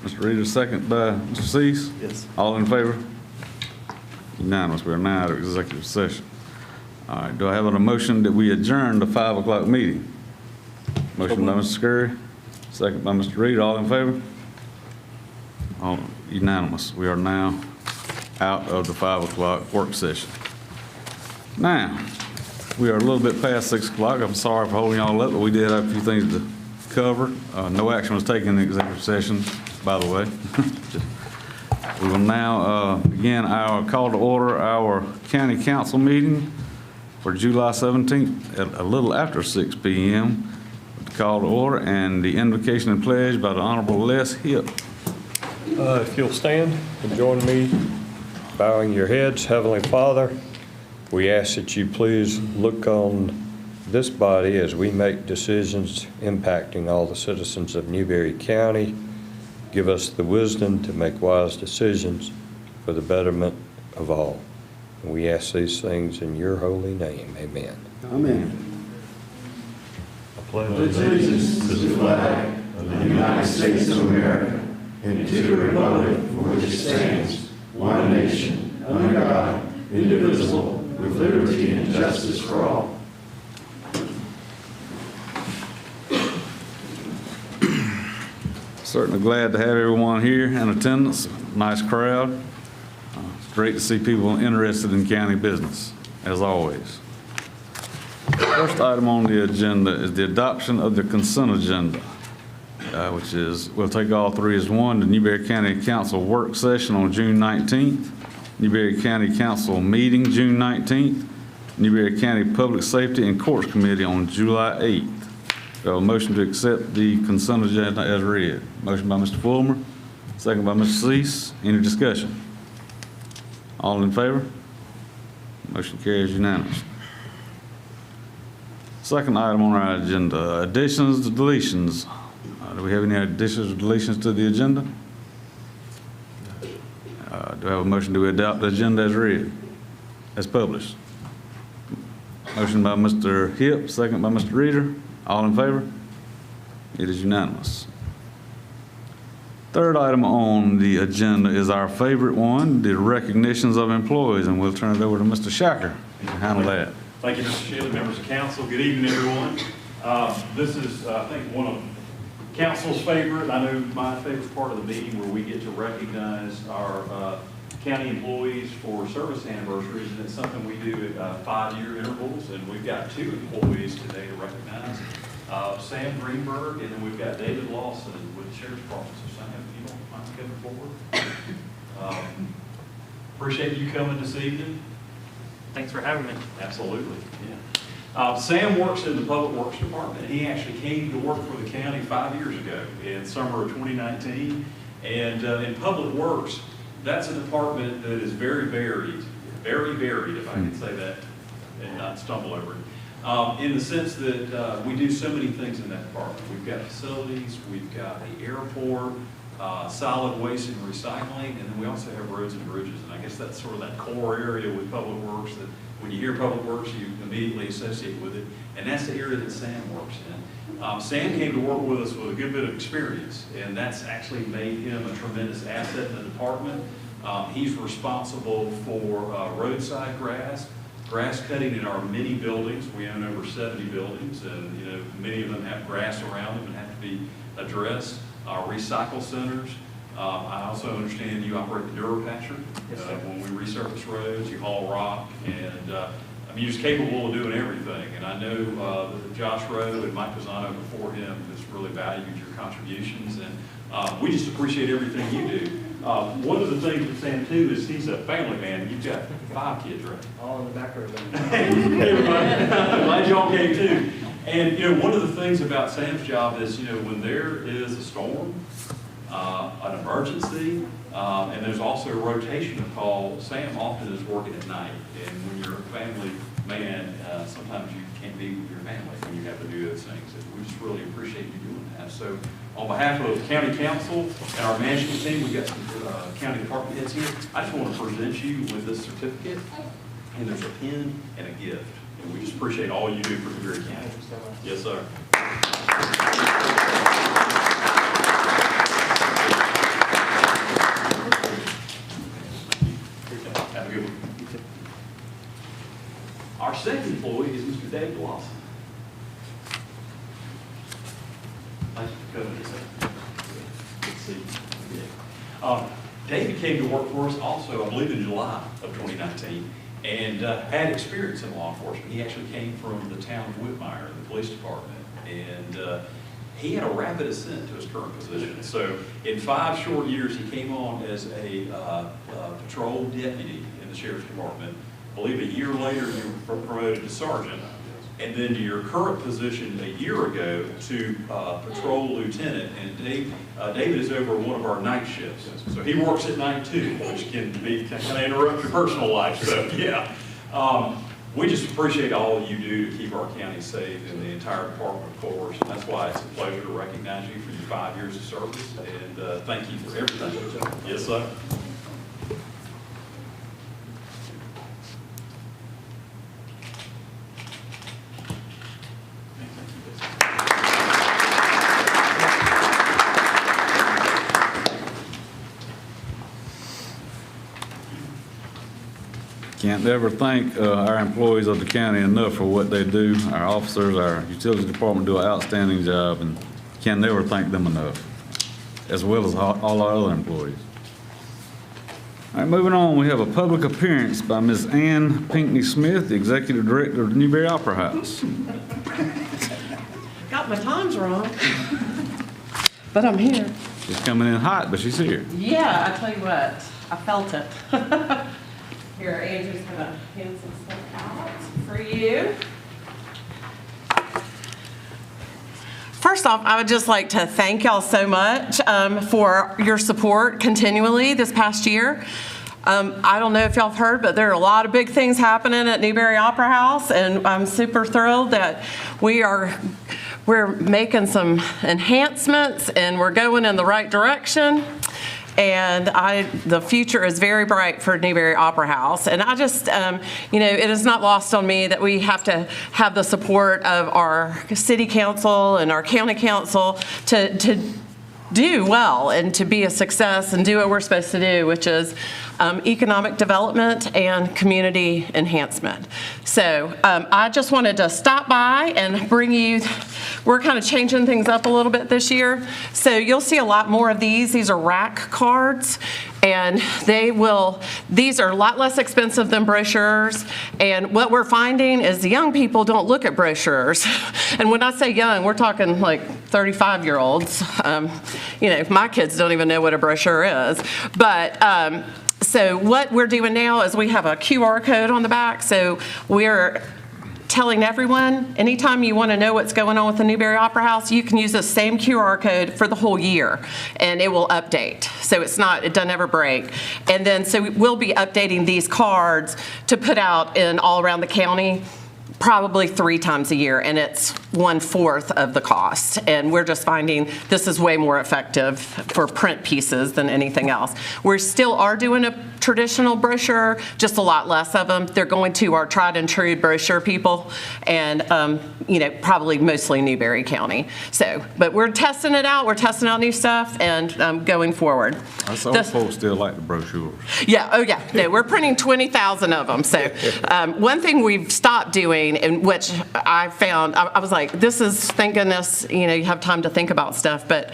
Mr. Reader, second by Mr. Cease. Yes. All in favor? Unanimous. We are now out of executive session. All right, do I have a motion that we adjourn the 5 o'clock meeting? Motion by Mr. Scurry, second by Mr. Reed. All in favor? All unanimous. We are now out of the 5 o'clock work session. Now, we are a little bit past 6 o'clock. I'm sorry for holding y'all up, but we did have a few things to cover. No action was taken in the executive session, by the way. We will now begin our call to order our county council meeting for July 17th at a little after 6 p.m. The call to order and the invocation and pledge by the Honorable Les Hipp. If you'll stand and join me, bowing your heads. Heavenly Father, we ask that you please look on this body as we make decisions impacting all the citizens of Newberry County. Give us the wisdom to make wise decisions for the betterment of all. And we ask these things in your holy name. Amen. Amen. I pledge allegiance to the flag of the United States of America and to the republic for which it stands, one nation, under God, indivisible, with liberty and justice for all. Certainly glad to have everyone here in attendance. Nice crowd. It's great to see people interested in county business, as always. First item on the agenda is the adoption of the consent agenda, which is, we'll take all three as one: the Newberry County Council work session on June 19th, Newberry County Council meeting June 19th, Newberry County Public Safety and Courts Committee on July 8th. Do I have a motion to accept the consent agenda as read? Motion by Mr. Fulmer, second by Mr. Cease. Any discussion? All in favor? Motion carries unanimous. Second item on our agenda, additions to deletions. Do we have any additions or deletions to the agenda? Do I have a motion to adopt the agenda as read, as published? Motion by Mr. Hipp, second by Mr. Reader. All in favor? It is unanimous. Third item on the agenda is our favorite one, the recognitions of employees, and we'll turn it over to Mr. Shacker to handle that. Thank you, Mr. Shelley, members of council. Good evening, everyone. This is, I think, one of council's favorite, I know my favorite part of the meeting, where we get to recognize our county employees for service anniversaries, and it's something we do at 5-year intervals, and we've got 2 employees today to recognize. Sam Greenberg, and then we've got David Lawson with the Sheriff's Department. So Sam, if you don't mind coming forward. Appreciate you coming this evening. Thanks for having me. Absolutely, yeah. Sam works in the Public Works Department. He actually came to work for the county 5 years ago in summer of 2019. And in Public Works, that's a department that is very varied, if I can say that and not stumble over it, in the sense that we do so many things in that department. We've got facilities, we've got the airport, solid waste and recycling, and then we also have roads and bridges. And I guess that's sort of that core area with Public Works that when you hear Public Works, you immediately associate with it. And that's the area that Sam works in. Sam came to work with us with a good bit of experience, and that's actually made him a tremendous asset in the department. He's responsible for roadside grass cutting in our many buildings. We own over 70 buildings, and many of them have grass around them and have to be addressed. Recycle centers. I also understand you operate the Durapatcher. Yes, when we resurface roads, you haul rock, and you're just capable of doing everything. And I know that Josh Rowe and Mike Pisano before him has really valued your contributions, and we just appreciate everything you do. One of the things with Sam too is he's a family man. You've got 5 kids, right? All in the back row. Everybody, I'm glad y'all came too. And one of the things about Sam's job is, when there is a storm, an emergency, and there's also a rotation of calls, Sam often is working at night. And when you're a family man, sometimes you can't be with your family when you have to do those things. And we just really appreciate you doing that. So on behalf of County Council and our management team, we've got some county department heads here. I just want to present you with this certificate, and there's a pin and a gift. And we just appreciate all you do for Newberry County. Thank you so much. Yes, sir. Go ahead. Good to see you. Yeah. David came to work for us also, I believe, in July of 2019, and had experience in law enforcement. He actually came from the town of Whitmire, the police department, and he had a rapid ascent to his current position. So in 5 short years, he came on as a patrol deputy in the sheriff's department. I believe a year later, you were promoted to sergeant, and then to your current position a year ago to patrol lieutenant. And David is over one of our night shifts. So he works at night too, which can kind of interrupt your personal life. So yeah, we just appreciate all you do to keep our county safe and the entire department, of course. And that's why it's a pleasure to recognize you for your 5 years of service. And thank you for everything. Yes, sir. Can't ever thank our employees of the county enough for what they do. Our officers, our utilities department do an outstanding job, and can never thank them enough, as well as all our other employees. All right, moving on, we have a public appearance by Ms. Ann Pinckney Smith, the Executive Director of the Newberry Opera House. Got my times wrong, but I'm here. She's coming in hot, but she's here. Yeah, I tell you what, I felt it. Here, Andrew's gonna hand some stuff out for you. First off, I would just like to thank y'all so much for your support continually this past year. I don't know if y'all have heard, but there are a lot of big things happening at Newberry Opera House, and I'm super thrilled that we're making some enhancements and we're going in the right direction. And the future is very bright for Newberry Opera House. And I just, it is not lost on me that we have to have the support of our city council and our county council to do well and to be a success and do what we're supposed to do, which is economic development and community enhancement. So I just wanted to stop by and bring you, we're kind of changing things up a little bit this year. So you'll see a lot more of these. These are rack cards, and these are a lot less expensive than brochures. And what we're finding is the young people don't look at brochures. And when I say young, we're talking like 35-year-olds. My kids don't even know what a brochure is. But so what we're doing now is we have a QR code on the back. So we're telling everyone, anytime you want to know what's going on with the Newberry Opera House, you can use the same QR code for the whole year, and it will update. So it doesn't ever break. And then, so we'll be updating these cards to put out in all around the county, probably 3 times a year, and it's 1/4 of the cost. And we're just finding this is way more effective for print pieces than anything else. We still are doing a traditional brochure, just a lot less of them. They're going to our tried and true brochure people, and probably mostly Newberry County. So, but we're testing it out. We're testing out new stuff and going forward. Us old folks still like the brochures. Yeah. Oh yeah. No, we're printing 20,000 of them. So one thing we've stopped doing, and which I found, I was like, this is, thank goodness, you have time to think about stuff. But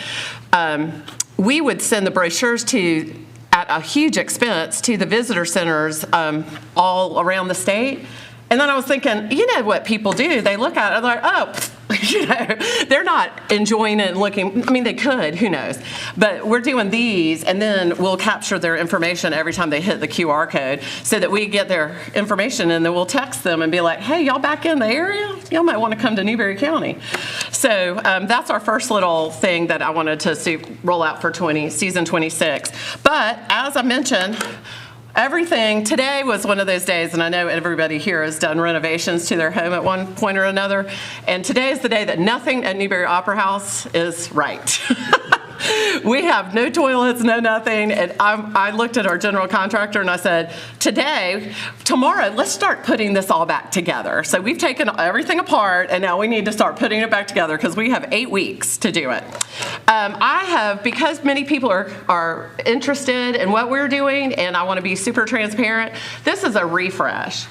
we would send the brochures at a huge expense to the visitor centers all around the state. And then I was thinking, you know what people do? They look at it and they're like, oh, they're not enjoying it and looking. I mean, they could, who knows? But we're doing these, and then we'll capture their information every time they hit the QR code so that we get their information, and then we'll text them and be like, hey, y'all back in the area? Y'all might want to come to Newberry County. So that's our first little thing that I wanted to roll out for season 26. But as I mentioned, today was one of those days, and I know everybody here has done renovations to their home at one point or another, and today is the day that nothing at Newberry Opera House is right. We have no toilets, no nothing. And I looked at our general contractor and I said, tomorrow, let's start putting this all back together. So we've taken everything apart and now we need to start putting it back together because we have 8 weeks to do it. Because many people are interested in what we're doing and I want to be super transparent, this is a refresh.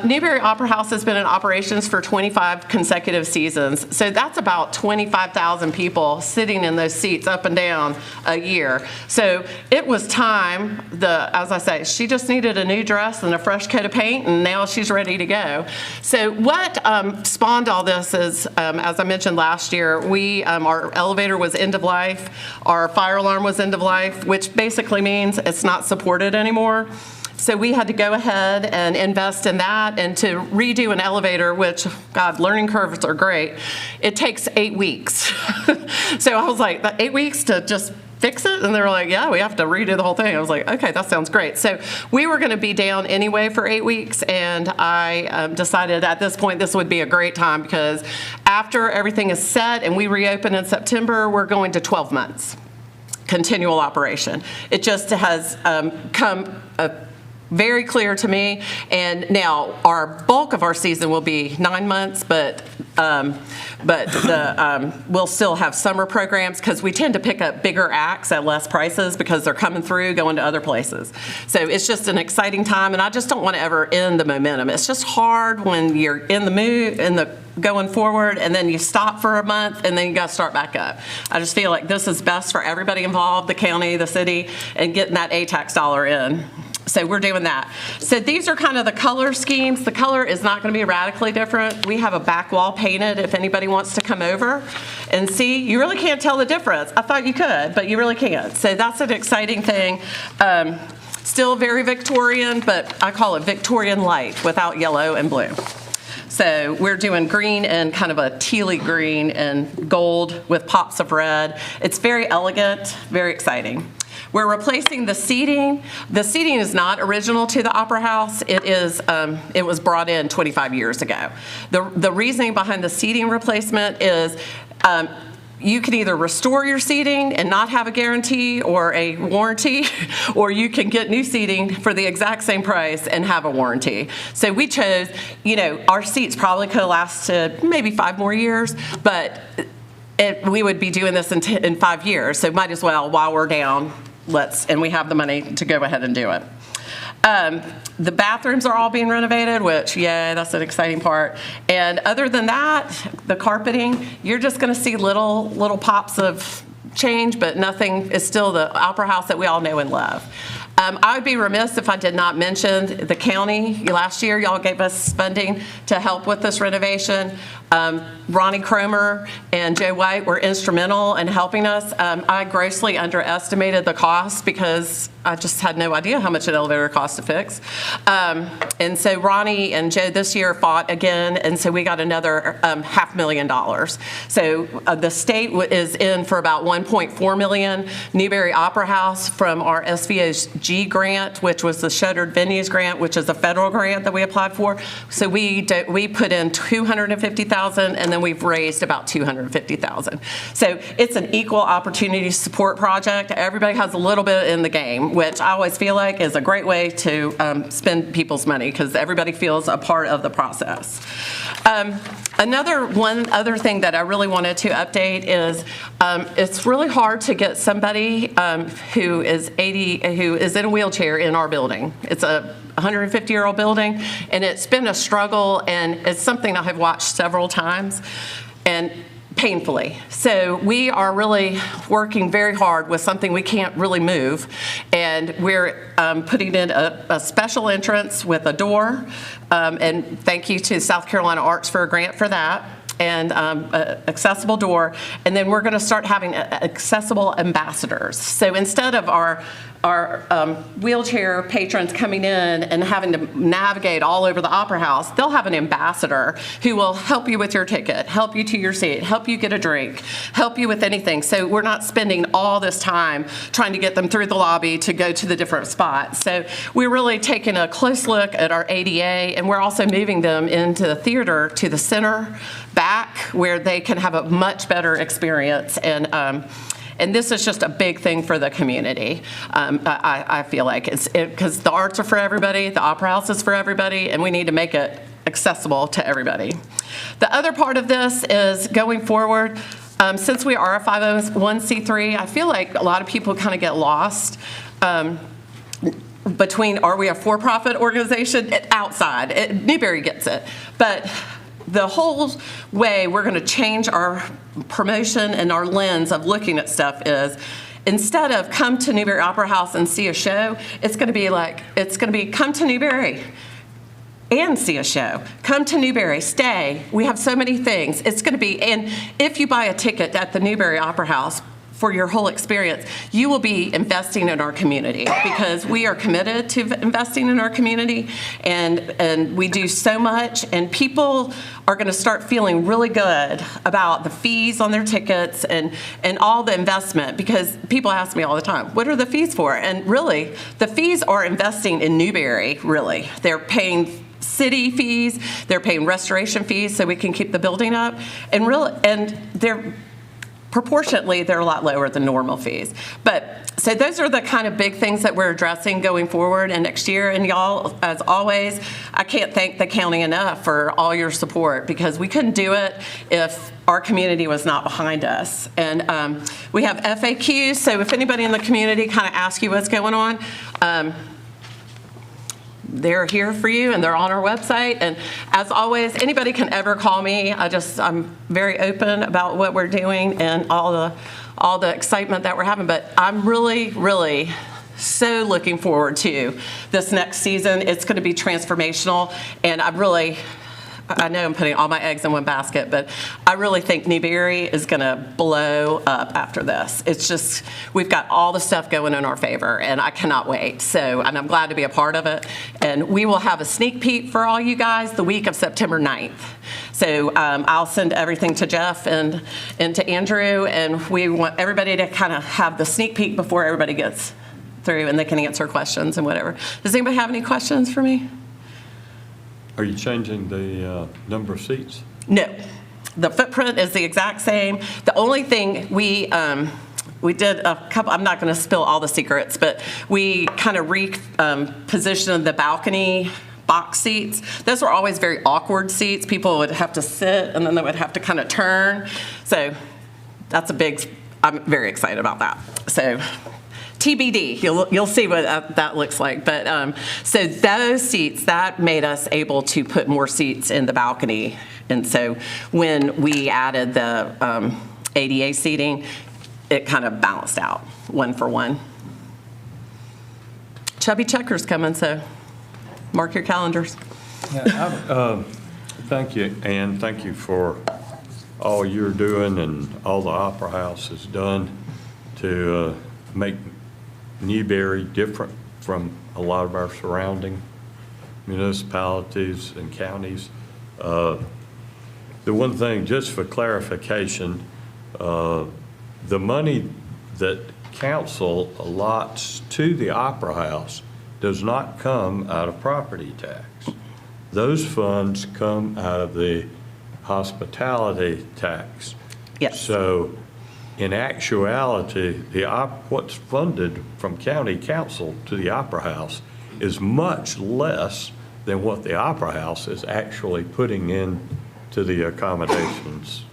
Newberry Opera House has been in operations for 25 consecutive seasons. So that's about 25,000 people sitting in those seats up and down a year. So it was time, as I say, she just needed a new dress and a fresh coat of paint and now she's ready to go. So what spawned all this is, as I mentioned last year, our elevator was end of life, our fire alarm was end of life, which basically means it's not supported anymore. So we had to go ahead and invest in that and to redo an elevator, which, God, learning curves are great. It takes 8 weeks. So I was like, 8 weeks to just fix it? And they were like, yeah, we have to redo the whole thing. I was like, okay, that sounds great. So we were going to be down anyway for 8 weeks, and I decided at this point this would be a great time because after everything is set and we reopen in September, we're going to 12 months continual operation. It just has come very clear to me. And now our bulk of our season will be 9 months, but we'll still have summer programs because we tend to pick up bigger acts at less prices because they're coming through, going to other places. So it's just an exciting time, and I just don't want to ever end the momentum. It's just hard when you're in the mood, going forward, and then you stop for a month, and then you got to start back up. I just feel like this is best for everybody involved, the county, the city, and getting that A-tax dollar in. So we're doing that. So these are kind of the color schemes. The color is not going to be radically different. We have a back wall painted if anybody wants to come over and see. You really can't tell the difference. I thought you could, but you really can't. So that's an exciting thing. Still very Victorian, but I call it Victorian light without yellow and blue. So we're doing green and kind of a tealy green and gold with pops of red. It's very elegant, very exciting. We're replacing the seating. The seating is not original to the Opera House. It was brought in 25 years ago. The reasoning behind the seating replacement is you can either restore your seating and not have a guarantee or a warranty, or you can get new seating for the exact same price and have a warranty. So we chose, our seats probably could have lasted maybe 5 more years, but we would be doing this in 5 years. So might as well, while we're down, and we have the money to go ahead and do it. The bathrooms are all being renovated, which, yeah, that's an exciting part. And other than that, the carpeting, you're just going to see little pops of change, but nothing is still the Opera House that we all know and love. I would be remiss if I did not mention the county. Last year, y'all gave us funding to help with this renovation. Ronnie Cromer and Joe White were instrumental in helping us. I grossly underestimated the cost because I just had no idea how much an elevator costs to fix. And so Ronnie and Joe this year fought again, and so we got another $500,000. So the state is in for about $1.4 million. Newberry Opera House from our SVOG grant, which was the Shuttered Venues grant, which is a federal grant that we applied for. So we put in $250,000, and then we've raised about $250,000. So it's an equal opportunity support project. Everybody has a little bit in the game, which I always feel like is a great way to spend people's money because everybody feels a part of the process. One other thing that I really wanted to update is it's really hard to get somebody who is in a wheelchair in our building. It's a 150-year-old building, and it's been a struggle, and it's something I have watched several times, and painfully. So we are really working very hard with something we can't really move, and we're putting in a special entrance with a door, and thank you to South Carolina Arts for a grant for that, and an accessible door, and then we're going to start having accessible ambassadors. So instead of our wheelchair patrons coming in and having to navigate all over the Opera House, they'll have an ambassador who will help you with your ticket, help you to your seat, help you get a drink, help you with anything. So we're not spending all this time trying to get them through the lobby to go to the different spots. So we're really taking a close look at our ADA, and we're also moving them into the theater to the center back where they can have a much better experience. And this is just a big thing for the community. I feel like because the arts are for everybody, the Opera House is for everybody, and we need to make it accessible to everybody. The other part of this is going forward, since we are a 501c3, I feel like a lot of people kind of get lost between, are we a for-profit organization? Outside, Newberry gets it. But the whole way we're going to change our promotion and our lens of looking at stuff is, instead of come to Newberry Opera House and see a show, it's going to be come to Newberry and see a show. Come to Newberry, stay. We have so many things. It's going to be, and if you buy a ticket at the Newberry Opera House for your whole experience, you will be investing in our community, because we are committed to investing in our community, and we do so much, and people are going to start feeling really good about the fees on their tickets and all the investment, because people ask me all the time, what are the fees for? And really, the fees are investing in Newberry, really. They're paying city fees, they're paying restoration fees so we can keep the building up, and they're proportionately, they're a lot lower than normal fees. But so those are the kind of big things that we're addressing going forward and next year. And y'all, as always, I can't thank the county enough for all your support, because we couldn't do it if our community was not behind us. And we have FAQs, so if anybody in the community kind of asks you what's going on, they're here for you, and they're on our website. And as always, anybody can ever call me. I'm very open about what we're doing and all the excitement that we're having. But I'm really, really so looking forward to this next season. It's going to be transformational, and I know I'm putting all my eggs in one basket, but I really think Newberry is going to blow up after this. It's just, we've got all the stuff going in our favor, and I cannot wait. So, and I'm glad to be a part of it. And we will have a sneak peek for all you guys the week of September 9th. So I'll send everything to Jeff and to Andrew, and we want everybody to kind of have the sneak peek before everybody gets through, and they can answer questions and whatever. Does anybody have any questions for me? Are you changing the number of seats? No. The footprint is the exact same. The only thing we did a couple, I'm not going to spill all the secrets, but we kind of repositioned the balcony box seats. Those were always very awkward seats. People would have to sit, and then they would have to kind of turn. So that's I'm very excited about that. So TBD, you'll see what that looks like. But so those seats, that made us able to put more seats in the balcony. And so when we added the ADA seating, it kind of balanced out 1 for 1. Chubby Checker's coming, so mark your calendars. Thank you, Ann. Thank you for all you're doing and all the Opera House has done to make Newberry different from a lot of our surrounding municipalities and counties. The one thing, just for clarification, the money that council allots to the Opera House does not come out of property tax. Those funds come out of the hospitality tax. Yes. So in actuality, what's funded from county council to the Opera House is much less than what the Opera House is actually putting in to the accommodations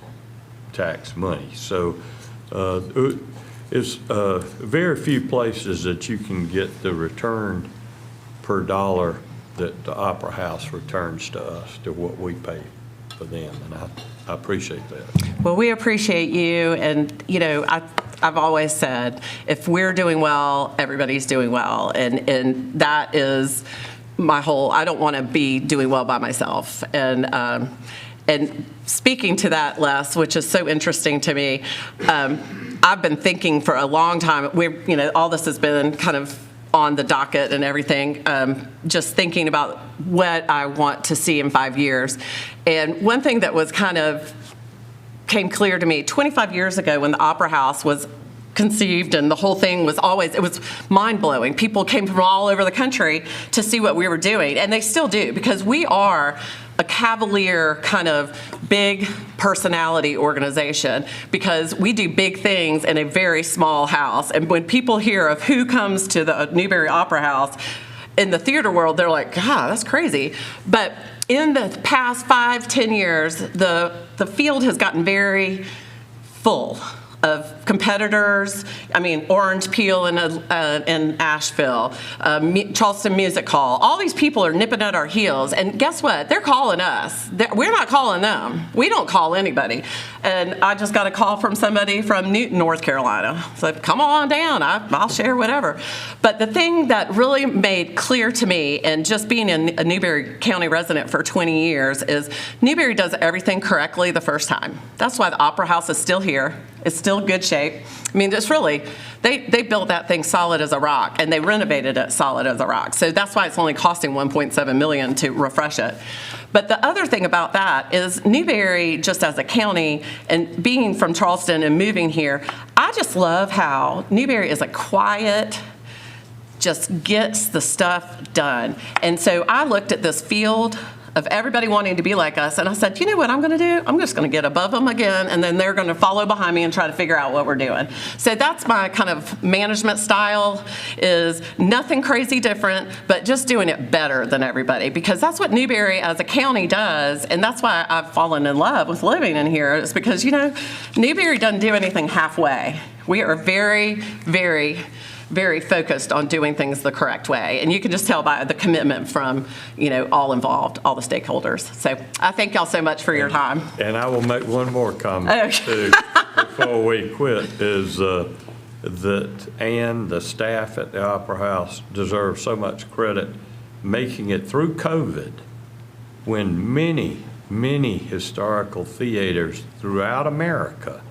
tax money. So it's very few places that you can get the return per dollar that the Opera House returns to us, to what we pay for them, and I appreciate that. Well, we appreciate you, and I've always said, if we're doing well, everybody's doing well, and that is my whole. I don't want to be doing well by myself, and speaking to that, Les, which is so interesting to me, I've been thinking for a long time. All this has been kind of on the docket and everything, just thinking about what I want to see in 5 years. And one thing that was kind of came clear to me 25 years ago when the Opera House was conceived and the whole thing was it was mind-blowing. People came from all over the country to see what we were doing, and they still do, because we are a cavalier kind of big personality organization because we do big things in a very small house. And when people hear of who comes to the Newberry Opera House in the theater world, they're like, God, that's crazy. But in the past 5-10 years, the field has gotten very full of competitors. I mean, Orange Peel in Asheville, Charleston Music Hall. All these people are nipping at our heels. And guess what? They're calling us. We're not calling them. We don't call anybody. And I just got a call from somebody from Newton, North Carolina. So come on down. I'll share whatever. But the thing that really made clear to me, and just being a Newberry County resident for 20 years, is Newberry does everything correctly the first time. That's why the Opera House is still here. It's still good shape. I mean, it's really, they built that thing solid as a rock, and they renovated it solid as a rock. So that's why it's only costing $1.7 million to refresh it. But the other thing about that is Newberry, just as a county, and being from Charleston and moving here, I just love how Newberry is a quiet, just gets the stuff done. And so I looked at this field of everybody wanting to be like us, and I said, you know what I'm going to do? I'm just going to get above them again, and then they're going to follow behind me and try to figure out what we're doing. So that's my kind of management style, is nothing crazy different, but just doing it better than everybody, because that's what Newberry as a county does, and that's why I've fallen in love with living in here, is because, you know, Newberry doesn't do anything halfway. We are very, very, very focused on doing things the correct way. And you can just tell by the commitment from, you know, all involved, all the stakeholders. So I thank y'all so much for your time. And I will make one more comment too before we quit, is that Ann, the staff at the Opera House, deserve so much credit making it through COVID, when many, many historical theaters throughout America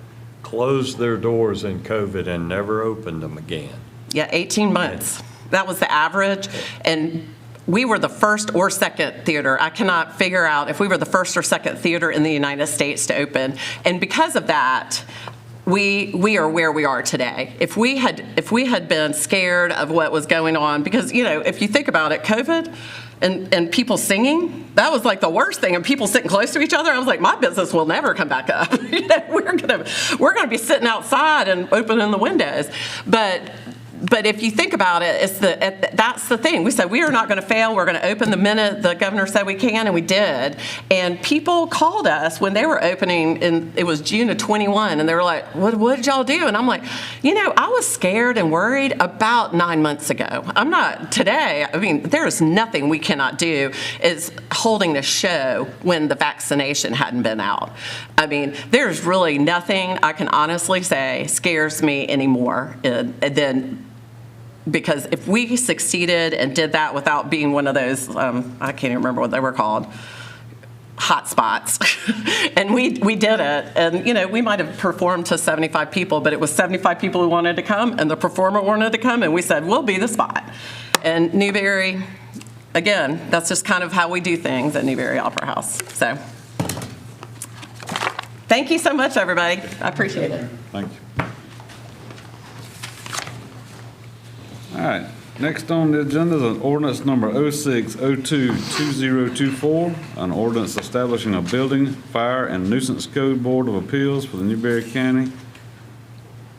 closed their doors in COVID and never opened them again. Yeah, 18 months. That was the average. And we were the first or second theater. I cannot figure out if we were the first or second theater in the United States to open. And because of that, we are where we are today. If we had been scared of what was going on, because, you know, if you think about it, COVID and people singing, that was like the worst thing, and people sitting close to each other. I was like, my business will never come back up. You know, we're gonna be sitting outside and opening the windows. But if you think about it, that's the thing. We said we are not going to fail. We're going to open the minute the governor said we can, and we did. And people called us when they were opening, and it was June of 21, and they were like, what did y'all do? And I'm like, you know, I was scared and worried about 9 months ago. I'm not today. I mean, there is nothing we cannot do is holding a show when the vaccination hadn't been out. I mean, there's really nothing I can honestly say scares me anymore than, because if we succeeded and did that without being one of those, I can't even remember what they were called, hot spots, and we did it, and, you know, we might have performed to 75 people, but it was 75 people who wanted to come, and the performer wanted to come, and we said, we'll be the spot. And Newberry, again, that's just kind of how we do things at Newberry Opera House. So thank you so much, everybody. I appreciate it. Thank you. All right, next on the agenda is an ordinance number 06022024, an ordinance establishing a building, fire, and nuisance code board of appeals for the Newberry County,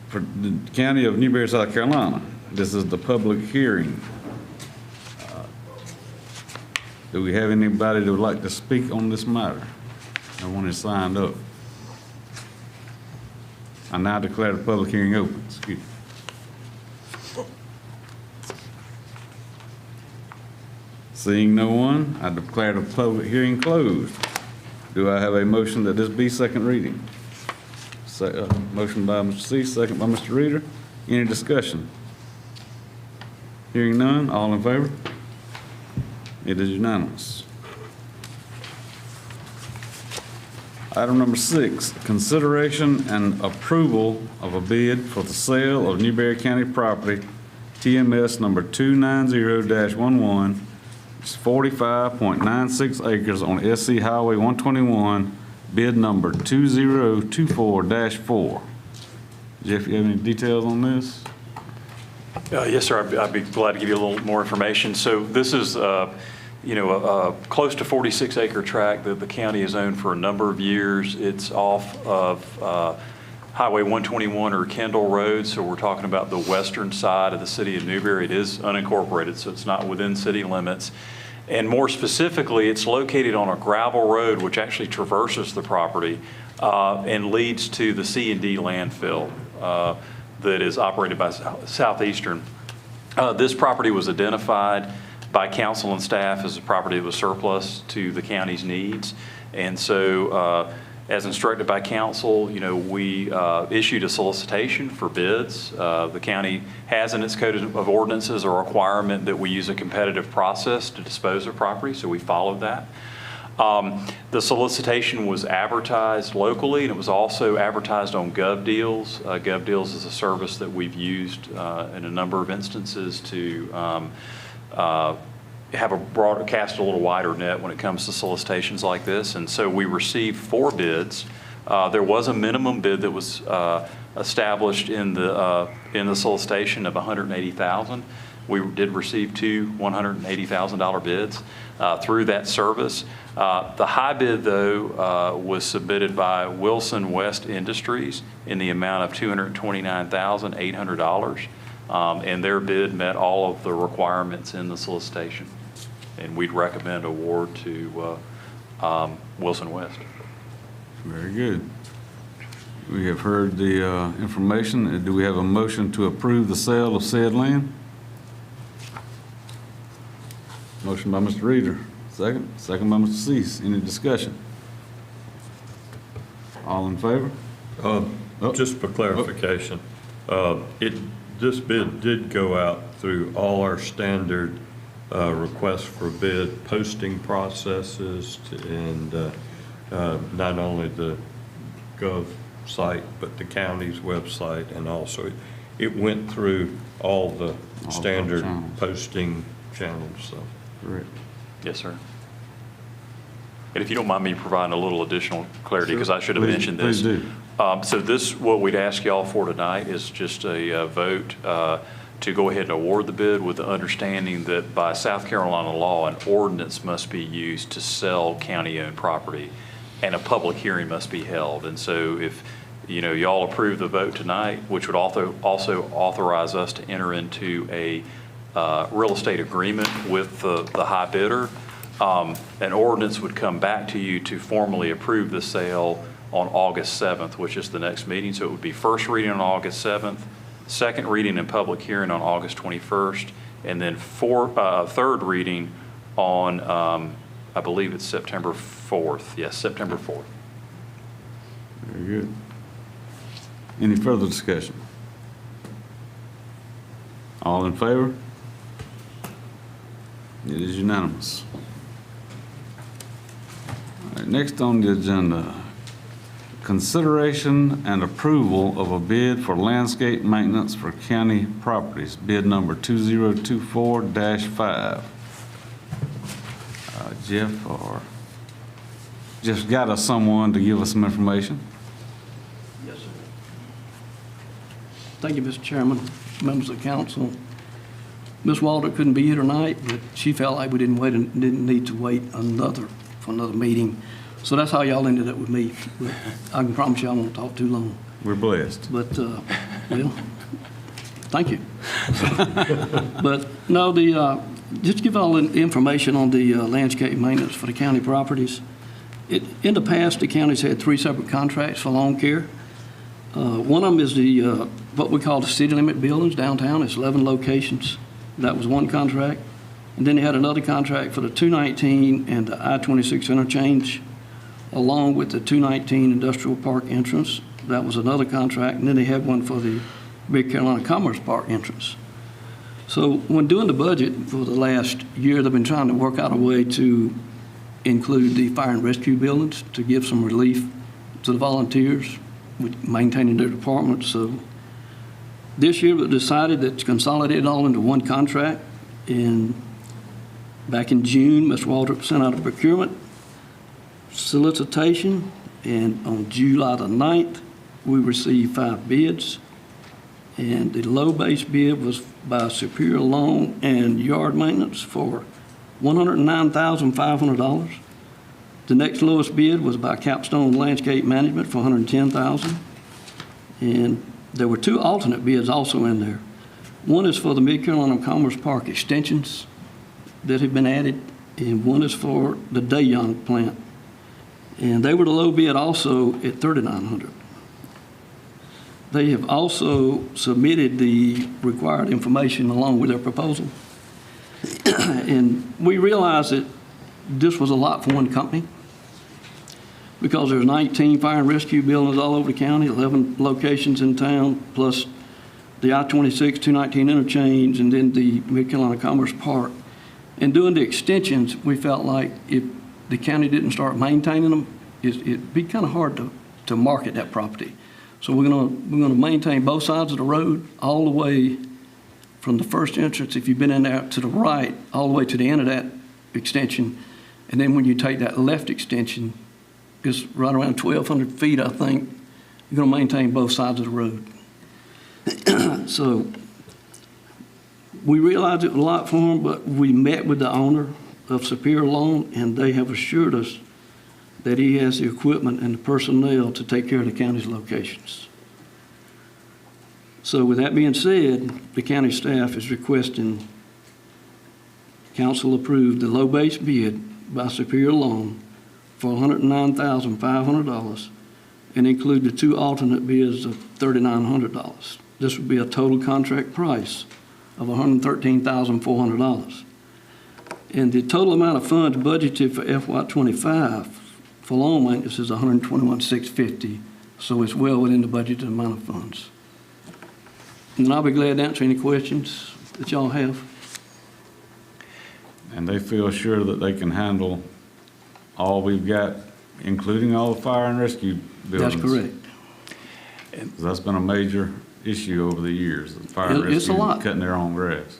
for the County of Newberry, South Carolina. This is the public hearing. Do we have anybody that would like to speak on this matter? No one has signed up. I now declare the public hearing open. Excuse me. Seeing no one, I declare the public hearing closed. Do I have a motion that this be second reading? Motion by Mr. C, second by Mr. Reader. Any discussion? Hearing none, all in favor? It is unanimous. Item number 6, consideration and approval of a bid for the sale of Newberry County property, TMS number 290-11. It's 45.96 acres on SC Highway 121, bid number 2024-4. Jeff, you have any details on this? Yes, sir. I'd be glad to give you a little more information. So this is close to 46-acre tract that the county has owned for a number of years. It's off of Highway 121 or Kendall Road, so we're talking about the western side of the city of Newberry. It is unincorporated, so it's not within city limits. And more specifically, it's located on a gravel road which actually traverses the property and leads to the C&D landfill that is operated by Southeastern. This property was identified by council and staff as a property that was surplus to the county's needs. And so as instructed by council, we issued a solicitation for bids. The county has in its code of ordinances a requirement that we use a competitive process to dispose of property, so we followed that. The solicitation was advertised locally, and it was also advertised on GovDeals. GovDeals is a service that we've used in a number of instances to have cast a little wider net when it comes to solicitations like this. And so we received 4 bids. There was a minimum bid that was established in the solicitation of $180,000. We did receive 2 $180,000 bids through that service. The high bid, though, was submitted by Wilson West Industries in the amount of $229,800. And their bid met all of the requirements in the solicitation. And we'd recommend award to Wilson West. Very good. We have heard the information. Do we have a motion to approve the sale of said land? Motion by Mr. Reader. Second. Second by Mr. Cease. Any discussion? All in favor? Just for clarification, this bid did go out through all our standard requests for bid posting processes and not only the Gov site, but the county's website, and also it went through all the standard posting channels. So. Correct. Yes, sir. And if you don't mind me providing a little additional clarity, because I should have mentioned this. Please do. So this, what we'd ask y'all for tonight is just a vote to go ahead and award the bid with the understanding that by South Carolina law, an ordinance must be used to sell county-owned property, and a public hearing must be held. And so if y'all approve the vote tonight, which would also authorize us to enter into a real estate agreement with the high bidder, an ordinance would come back to you to formally approve the sale on August 7th, which is the next meeting. So it would be first reading on August 7th, second reading and public hearing on August 21st, and then third reading on, I believe it's September 4th. Yes, September 4th. Very good. Any further discussion? All in favor? It is unanimous. All right, next on the agenda, consideration and approval of a bid for landscape maintenance for county properties, bid number 2024-5. Jeff's got us someone to give us some information. Yes, sir. Thank you, Mr. Chairman, members of the council. Ms. Walter couldn't be here tonight, but she felt like we didn't need to wait for another meeting. So that's how y'all ended up with me. But I can promise you I won't talk too long. We're blessed. But, well, thank you. But no, just to give all the information on the landscape maintenance for the county properties. In the past, the county's had 3 separate contracts for lawn care. One of them is what we call the city limit buildings downtown. It's 11 locations. That was one contract. And then they had another contract for the 219 and the I-26 interchange, along with the 219 Industrial Park entrance. That was another contract. And then they had one for the Big Carolina Commerce Park entrance. So when doing the budget for the last year, they've been trying to work out a way to include the fire and rescue buildings to give some relief to the volunteers with maintaining their departments. So this year we decided to consolidate it all into one contract. And back in June, Mr. Walter sent out a procurement solicitation, and on July the 9th, we received 5 bids. And the low base bid was by Superior Lawn and Yard Maintenance for $109,500. The next lowest bid was by Capstone Landscape Management for $110,000. And there were 2 alternate bids also in there. One is for the Mid-Carolina Commerce Park extensions that have been added, and one is for the Dayon plant. And they were the low bid also at $3,900. They have also submitted the required information along with their proposal. And we realized that this was a lot for one company because there's 19 fire and rescue buildings all over the county, 11 locations in town, plus the I-26, 219 interchange, and then the Mid-Carolina Commerce Park. And doing the extensions, we felt like if the county didn't start maintaining them, it'd be kind of hard to market that property. So we're gonna maintain both sides of the road all the way from the first entrance, if you've been in there, to the right, all the way to the end of that extension. And then when you take that left extension, it's right around 1,200 feet, I think. You're gonna maintain both sides of the road. So we realized it was a lot for them, but we met with the owner of Superior Loan, and they have assured us that he has the equipment and the personnel to take care of the county's locations. So with that being said, the county staff is requesting council approve the low base bid by Superior Loan for $109,500 and include the 2 alternate bids of $3,900. This would be a total contract price of $113,400. And the total amount of funds budgeted for FY25 for loan maintenance is $121,650, so it's well within the budgeted amount of funds. And then I'll be glad to answer any questions that y'all have. And they feel sure that they can handle all we've got, including all the fire and rescue buildings? That's correct. 'Cause that's been a major issue over the years, the fire and It's a rescue lot. cutting their own grass.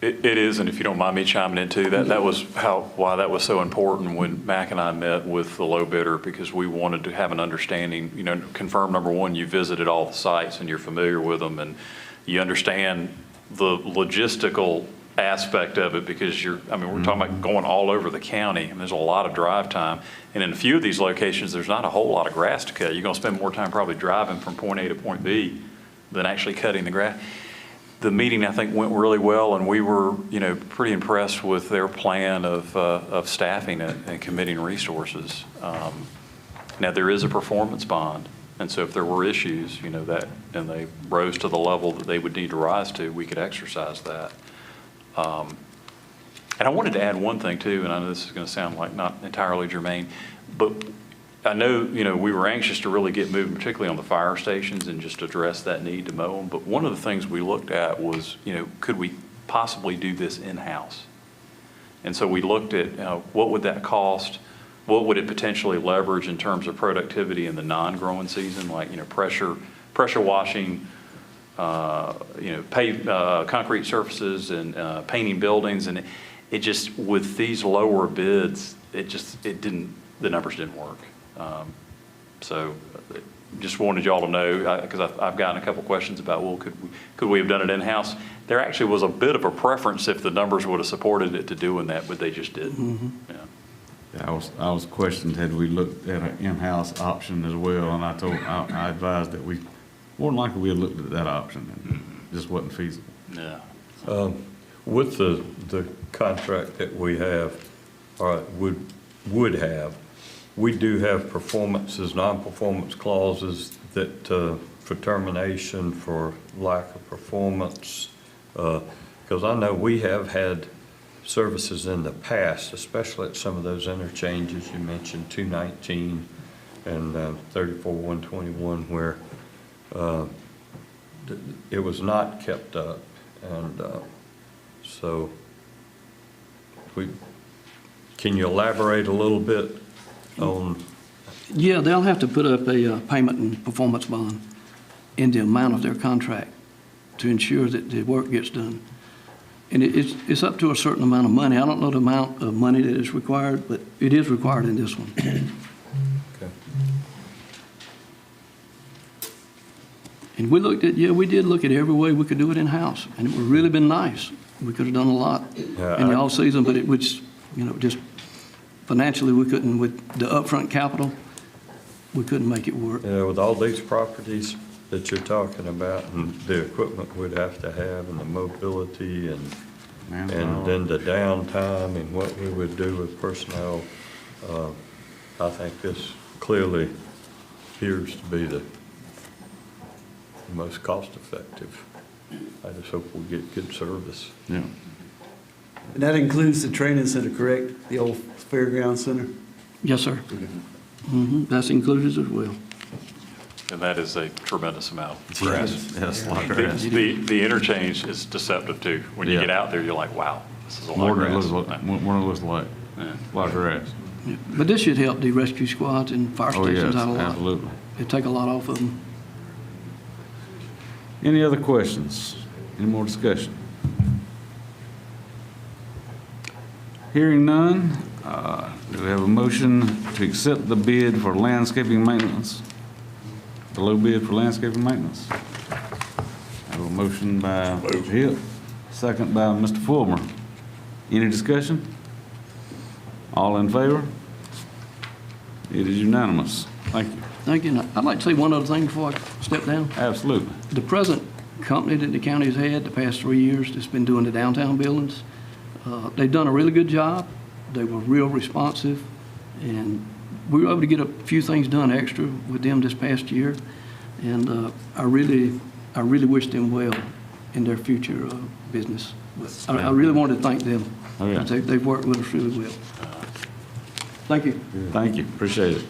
It is, and if you don't mind me chiming in too, that was why that was so important when Mac and I met with the low bidder, because we wanted to have an understanding, confirm, number one, you visited all the sites and you're familiar with them and you understand the logistical aspect of it, because we're talking about going all over the county and there's a lot of drive time. And in a few of these locations, there's not a whole lot of grass to cut. You're gonna spend more time probably driving from point A to point B than actually cutting the grass. The meeting, I think, went really well, and we were, pretty impressed with their plan of staffing it and committing resources. Now, there is a performance bond, and so if there were issues, and they rose to the level that they would need to rise to, we could exercise that. And I wanted to add one thing too, and I know this is going to sound like not entirely germane, but I know, we were anxious to really get moving, particularly on the fire stations, and just address that need to mow them. But one of the things we looked at was, could we possibly do this in-house? And so we looked at what would that cost? What would it potentially leverage in terms of productivity in the non-growing season, like, pressure washing, concrete surfaces and painting buildings. And it just, with these lower bids, the numbers didn't work. So just wanted y'all to know, because I've gotten a couple questions about, well, could we have done it in-house? There actually was a bit of a preference if the numbers would have supported it to doing that, but they just didn't. Mm-hmm. Yeah, I was questioned, had we looked at an in-house option as well, and I advised that we, more than likely we had looked at that option, and it just wasn't feasible. Yeah. With the contract that we have, or would have, we do have non-performance clauses that for termination for lack of performance, because I know we have had services in the past, especially at some of those interchanges you mentioned, 219 and 34-121, where it was not kept up, and so can you elaborate a little bit on? Yeah, they'll have to put up a payment and performance bond in the amount of their contract to ensure that the work gets done. And it's up to a certain amount of money. I don't know the amount of money that is required, but it is required in this one. Okay. And we looked at, we did look at every way we could do it in-house, and it would really been nice. We could have done a lot in the off-season, but it was, just financially, we couldn't, with the upfront capital, we couldn't make it work. With all these properties that you're talking about and the equipment we'd have to have and the mobility and then the downtime and what we would do with personnel, I think this clearly appears to be the most cost-effective. I just hope we get good service. Yeah. And that includes the training center, correct? The old fairground center? Yes, sir. That's included as well. And that is a tremendous amount of grass. Yes, a lot of grass. The interchange is deceptive too. When you get out there, you're like, wow, this is a lot More of than it grass. looks like, more than it looks like. Yeah. A lot of grass. Yeah. But this should help the rescue squads and fire Oh, yes, stations out a lot. absolutely. It'd take a lot off of them. Any other questions? Any more discussion? Hearing none, do we have a motion to accept the bid for landscaping maintenance? The low bid for landscaping maintenance? I have a motion by Mr. Hill, second by Mr. Fulmer. Any discussion? All in favor? It is unanimous. Thank you. Thank you. And I'd like to say one other thing before I step down. Absolutely. The present company that the county has had the past 3 years that's been doing the downtown buildings, they've done a really good job. They were real responsive, and we were able to get a few things done extra with them this past year. And I really wish them well in their future business. I really want to thank them. Oh, yeah. They've worked with us really well. Thank you. Thank you, appreciate it.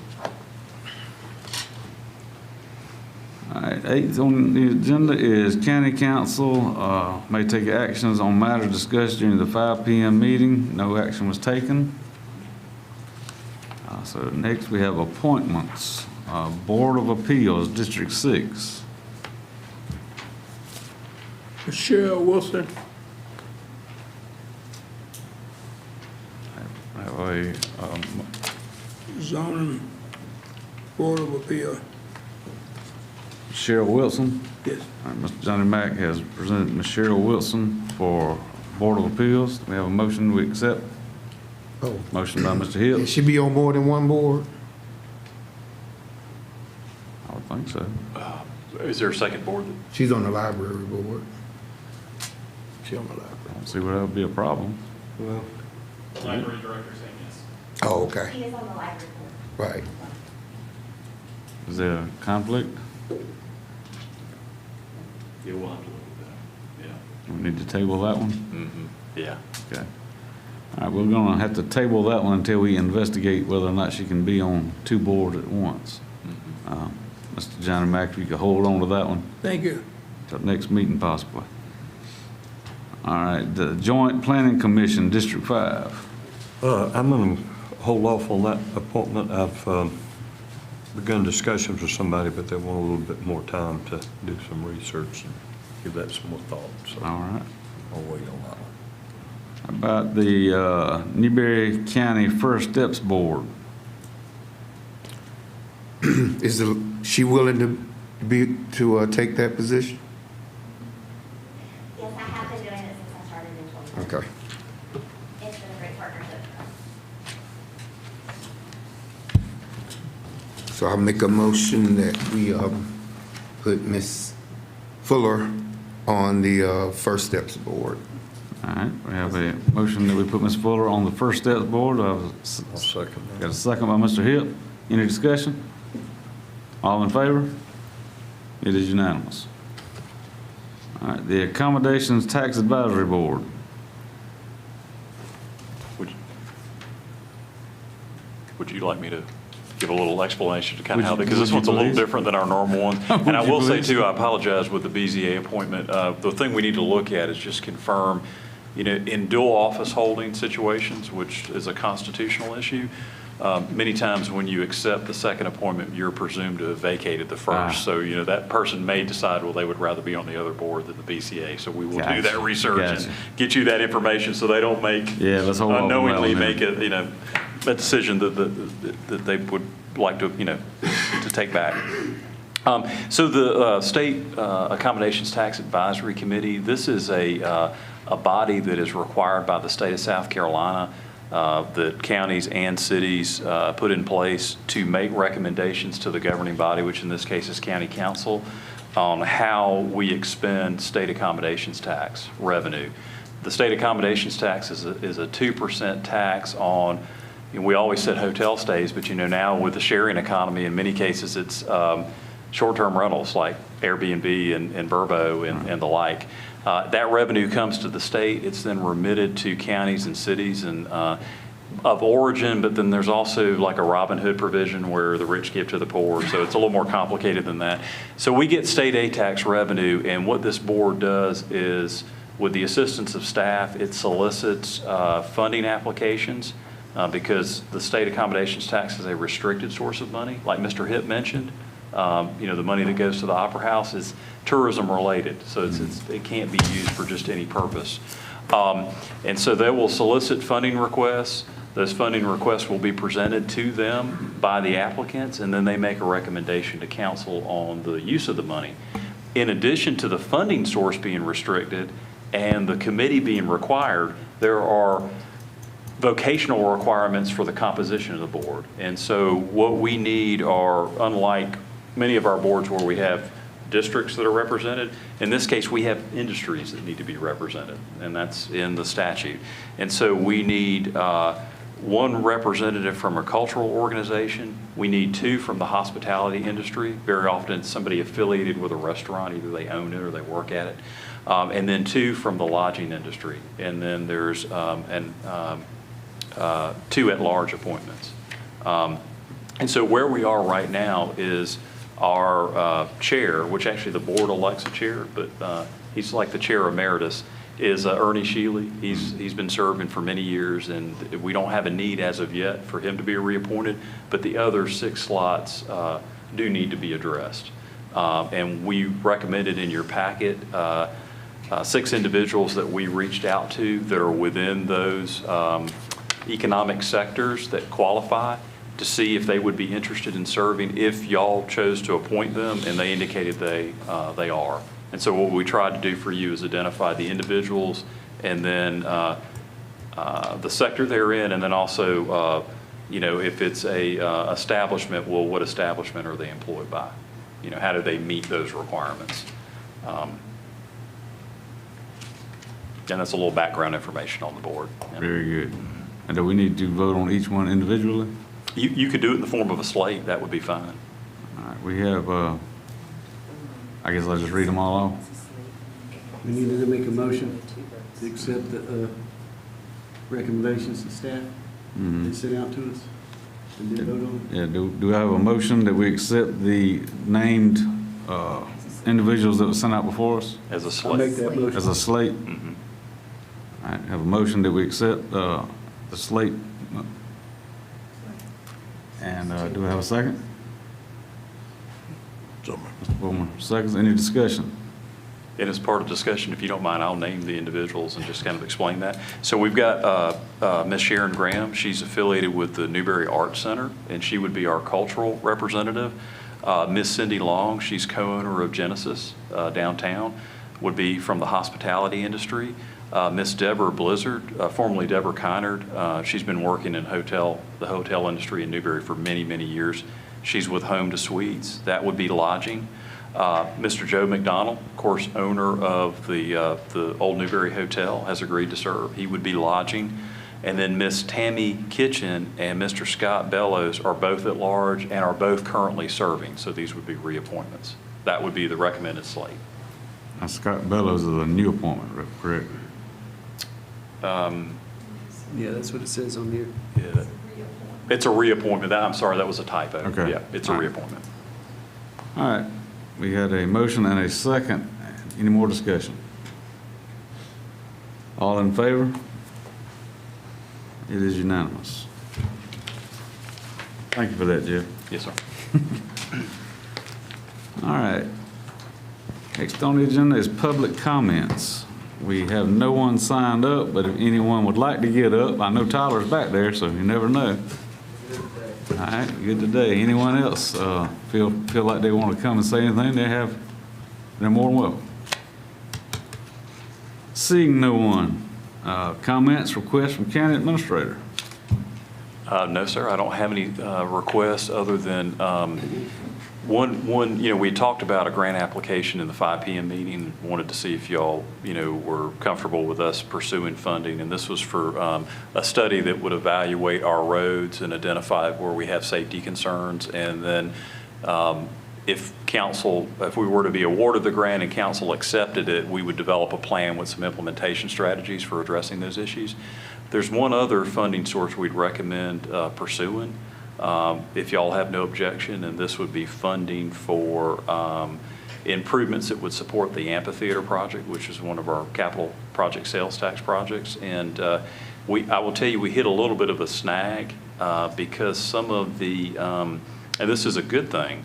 All right, eighth on the agenda is county council may take actions on matters discussed during the 5 p.m. meeting. No action was taken. So next we have appointments. Board of Appeals, District 6. Michelle Wilson. I have a, Zoning Board of Appeal. Cheryl Wilson. Yes. All right, Mr. Johnny Mack has presented Ms. Cheryl Wilson for Board of Appeals. We have a motion we accept. Oh, Motion by Mr. Hill. it should be on more than one board? I would think so. Is there a second board? She's on the library board. She on the library. I don't see where that would be a problem. Well. Library director saying yes. Oh, okay, He is on the library board. right. Is there a conflict? Yeah, we'll have to look at that. We need to table that one? Yeah. Yeah. Okay. All right, we're gonna have to table that one until we investigate whether or not she can be on 2 boards at once. Mr. Johnny Mack, if you could hold on to that one Thank you. till next meeting possibly. All right, the Joint Planning Commission, District 5. I'm going to hold off on that appointment. I've begun discussions with somebody, but they want a little bit more time to do some research and give that some more thought. So All right. I'll wait on that one. How about the Newberry County First Steps Board? Is she willing to take that position? Yes, I have been doing it since I started in 2020. Okay. It's been a great partnership for us. So I'll make a motion that we put Ms. Fuller on the First Steps Board. All right, we have a motion that we put Ms. Fuller on the First Steps Board. I'll second that. Got a second by Mr. Hill. Any discussion? All in favor? It is unanimous. All right, the Accommodations Tax Advisory Board. Would you like me to give a little explanation to kind Would of how, you- because this would you one's a little please? different than our normal one. Would And I you will say please? too, I apologize with the BZA appointment. The thing we need to look at is just confirm, in dual office holding situations, which is a constitutional issue, many times when you accept the second appointment, you're presumed to have vacated the first. So, that person may decide, well, they would rather be on the other board than the BCA. So we will do Gotcha. that research Gotcha. and get you that information so they don't make, Yeah, let's hold on to that unknowingly one then. make a decision that they would like to, to take back. So the State Accommodations Tax Advisory Committee, this is a body that is required by the state of South Carolina that counties and cities put in place to make recommendations to the governing body, which in this case is County Council, on how we expend state accommodations tax revenue. The state accommodations tax is a 2% tax on, we always said hotel stays, but now with the sharing economy, in many cases it's short-term rentals like Airbnb and Vrbo and the like. That revenue comes to the state. It's then remitted to counties and cities and of origin, but then there's also like a Robin Hood provision where the rich give to the poor. So it's a little more complicated than that. So we get state aid tax revenue, and what this board does is, with the assistance of staff, it solicits funding applications because the state accommodations tax is a restricted source of money, like Mr. Hipp mentioned. The money that goes to the Opera House is tourism related, so it can't be used for just any purpose. And so they will solicit funding requests. Those funding requests will be presented to them by the applicants, and then they make a recommendation to council on the use of the money. In addition to the funding source being restricted and the committee being required, there are vocational requirements for the composition of the board. And so what we need are, unlike many of our boards where we have districts that are represented, in this case we have industries that need to be represented, and that's in the statute. And so we need one representative from a cultural organization. We need 2 from the hospitality industry. Very often it's somebody affiliated with a restaurant, either they own it or they work at it. And then 2 from the lodging industry. And then there's 2 at-large appointments. And so where we are right now is our chair, which actually the board elects a chair, but he's like the chair emeritus, is Ernie Shealy. He's been serving for many years, and we don't have a need as of yet for him to be reappointed, but the other 6 slots do need to be addressed. And we recommended in your packet 6 individuals that we reached out to that are within those economic sectors that qualify, to see if they would be interested in serving if y'all chose to appoint them, and they indicated they are. And so what we tried to do for you is identify the individuals and then the sector they're in, and then also if it's a establishment, well, what establishment are they employed by? How do they meet those requirements? And that's a little background information on the board. Very good. And do we need to vote on each one individually? You could do it in the form of a slate. That would be fine. All right, we have, I guess I'll just read them all off. We need to make a motion to accept the recommendations of staff they sent out to us and then vote on it. Yeah, do I have a motion that we accept the named individuals that were sent out before us? As a I'll slate. make that motion. As a slate? All right, have a motion that we accept the slate. And do we have a second? So, Mr. Bowman, seconds. Any discussion? And as part of discussion, if you don't mind, I'll name the individuals and just kind of explain that. So we've got Ms. Sharon Graham. She's affiliated with the Newberry Arts Center, and she would be our cultural representative. Ms. Cindy Long, she's co-owner of Genesis downtown, would be from the hospitality industry. Ms. Deborah Blizzard, formerly Deborah Kynard, she's been working in the hotel industry in Newberry for many, many years. She's with Home to Suites. That would be lodging. Mr. Joe McDonald, of course, owner of the Old Newberry Hotel, has agreed to serve. He would be lodging. And then Miss Tammy Kitchen and Mr. Scott Bellows are both at large and are both currently serving. So these would be reappointments. That would be the recommended slate. Now, Scott Bellows is a new appointment, correct? Yeah, that's what it says on here. Yeah, it's a reappointment. I'm sorry, that was a typo. Okay. Yeah, it's a reappointment. All right, we had a motion and a second. Any more discussion? All in favor? It is unanimous. Thank you for that, Jeff. Yes, sir. All right. Next on the agenda is public comments. We have no one signed up, but if anyone would like to get up, I know Tyler's back there, so you never know. All right, good today. Anyone else feel like they want to come and say anything? They're more than welcome. Seeing no one, comments, requests from county administrator. No, sir, I don't have any requests other than one, we talked about a grant application in the 5 PM meeting, wanted to see if y'all, were comfortable with us pursuing funding. And this was for a study that would evaluate our roads and identify where we have safety concerns. And then if we were to be awarded the grant and council accepted it, we would develop a plan with some implementation strategies for addressing those issues. There's one other funding source we'd recommend pursuing, if y'all have no objection, and this would be funding for improvements that would support the amphitheater project, which is one of our capital project sales tax projects. And I will tell you, we hit a little bit of a snag because some of the, and this is a good thing,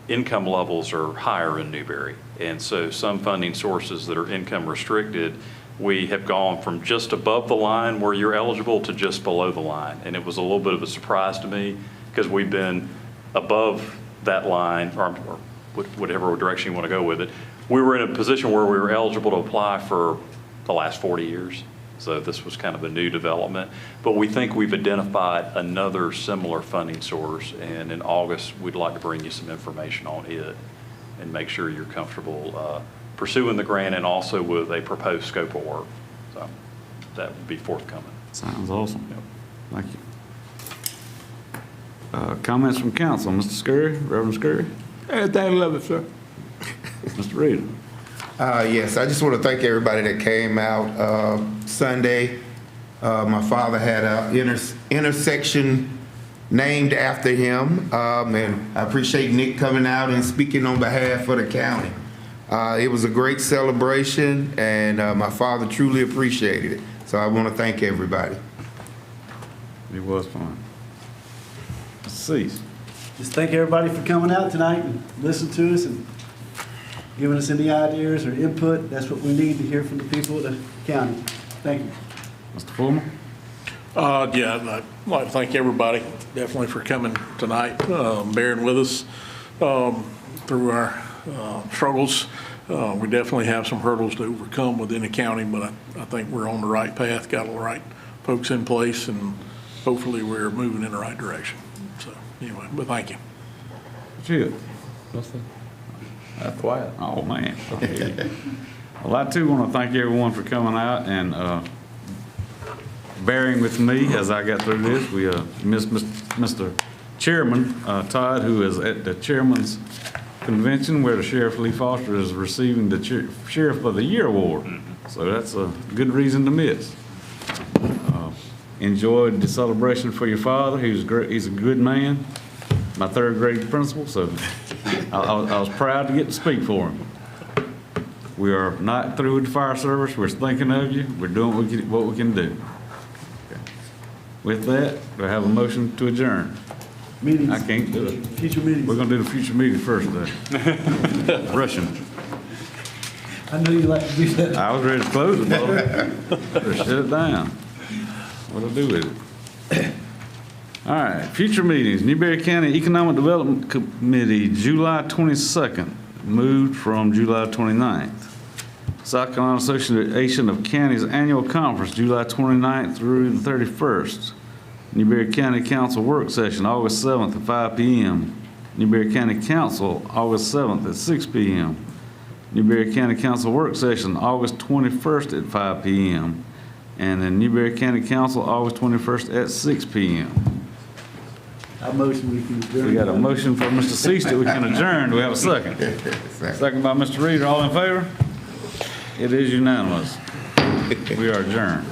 income levels are higher in Newberry. And so some funding sources that are income restricted, we have gone from just above the line where you're eligible to just below the line. And it was a little bit of a surprise to me because we've been above that line, or whatever direction you want to go with it. We were in a position where we were eligible to apply for the last 40 years. So this was kind of a new development. But we think we've identified another similar funding source. And in August, we'd like to bring you some information on it and make sure you're comfortable pursuing the grant and also with a proposed scope of work. So that would be forthcoming. Sounds awesome. Thank you. Comments from council. Mr. Scurry, Reverend Scurry. Everything love it, sir. Mr. Reader. Yes, I just want to thank everybody that came out Sunday. My father had an intersection named after him, and I appreciate Nick coming out and speaking on behalf of the county. It was a great celebration, and my father truly appreciated it. So I want to thank everybody. It was fun. Mr. Cease. Just thank everybody for coming out tonight and listening to us and giving us any ideas or input. That's what we need to hear from the people of the county. Thank you. Mr. Fullmer. Yeah, I'd like to thank everybody definitely for coming tonight, bearing with us through our struggles. We definitely have some hurdles to overcome within the county, but I think we're on the right path, got all the right folks in place, and hopefully we're moving in the right direction. So anyway, but thank you. Chill. That's quiet. Oh, man. Well, I too want to thank everyone for coming out and bearing with me as I got through this. We missed Mr. Chairman Todd, who is at the Chairman's Convention where the Sheriff Lee Foster is receiving the Sheriff of the Year award. So that's a good reason to miss. Enjoyed the celebration for your father. He was great. He's a good man. My third grade principal, so I was proud to get to speak for him. We are not through with the fire service. We're thinking of you. We're doing what we can do. Okay. With that, do I have a motion to adjourn? Meetings. I can't do it. Future meetings. We're going to do the future meeting first, though. Russian. I know you like to do that. I was ready to close it, brother. Better shut it down. What'll I do with it? All right, future meetings. Newberry County Economic Development Committee, July 22nd, moved from July 29th. South Carolina Association of Counties Annual Conference, July 29th through the 31st. Newberry County Council Work Session, August 7th at 5 p.m. Newberry County Council, August 7th at 6 p.m. Newberry County Council Work Session, August 21st at 5 p.m. And then Newberry County Council, August 21st at 6 p.m. I motion we can adjourn. We got a motion for Mr. Cease that we can adjourn. Do we have a second? Second by Mr. Reader. All in favor? It is unanimous. We are adjourned.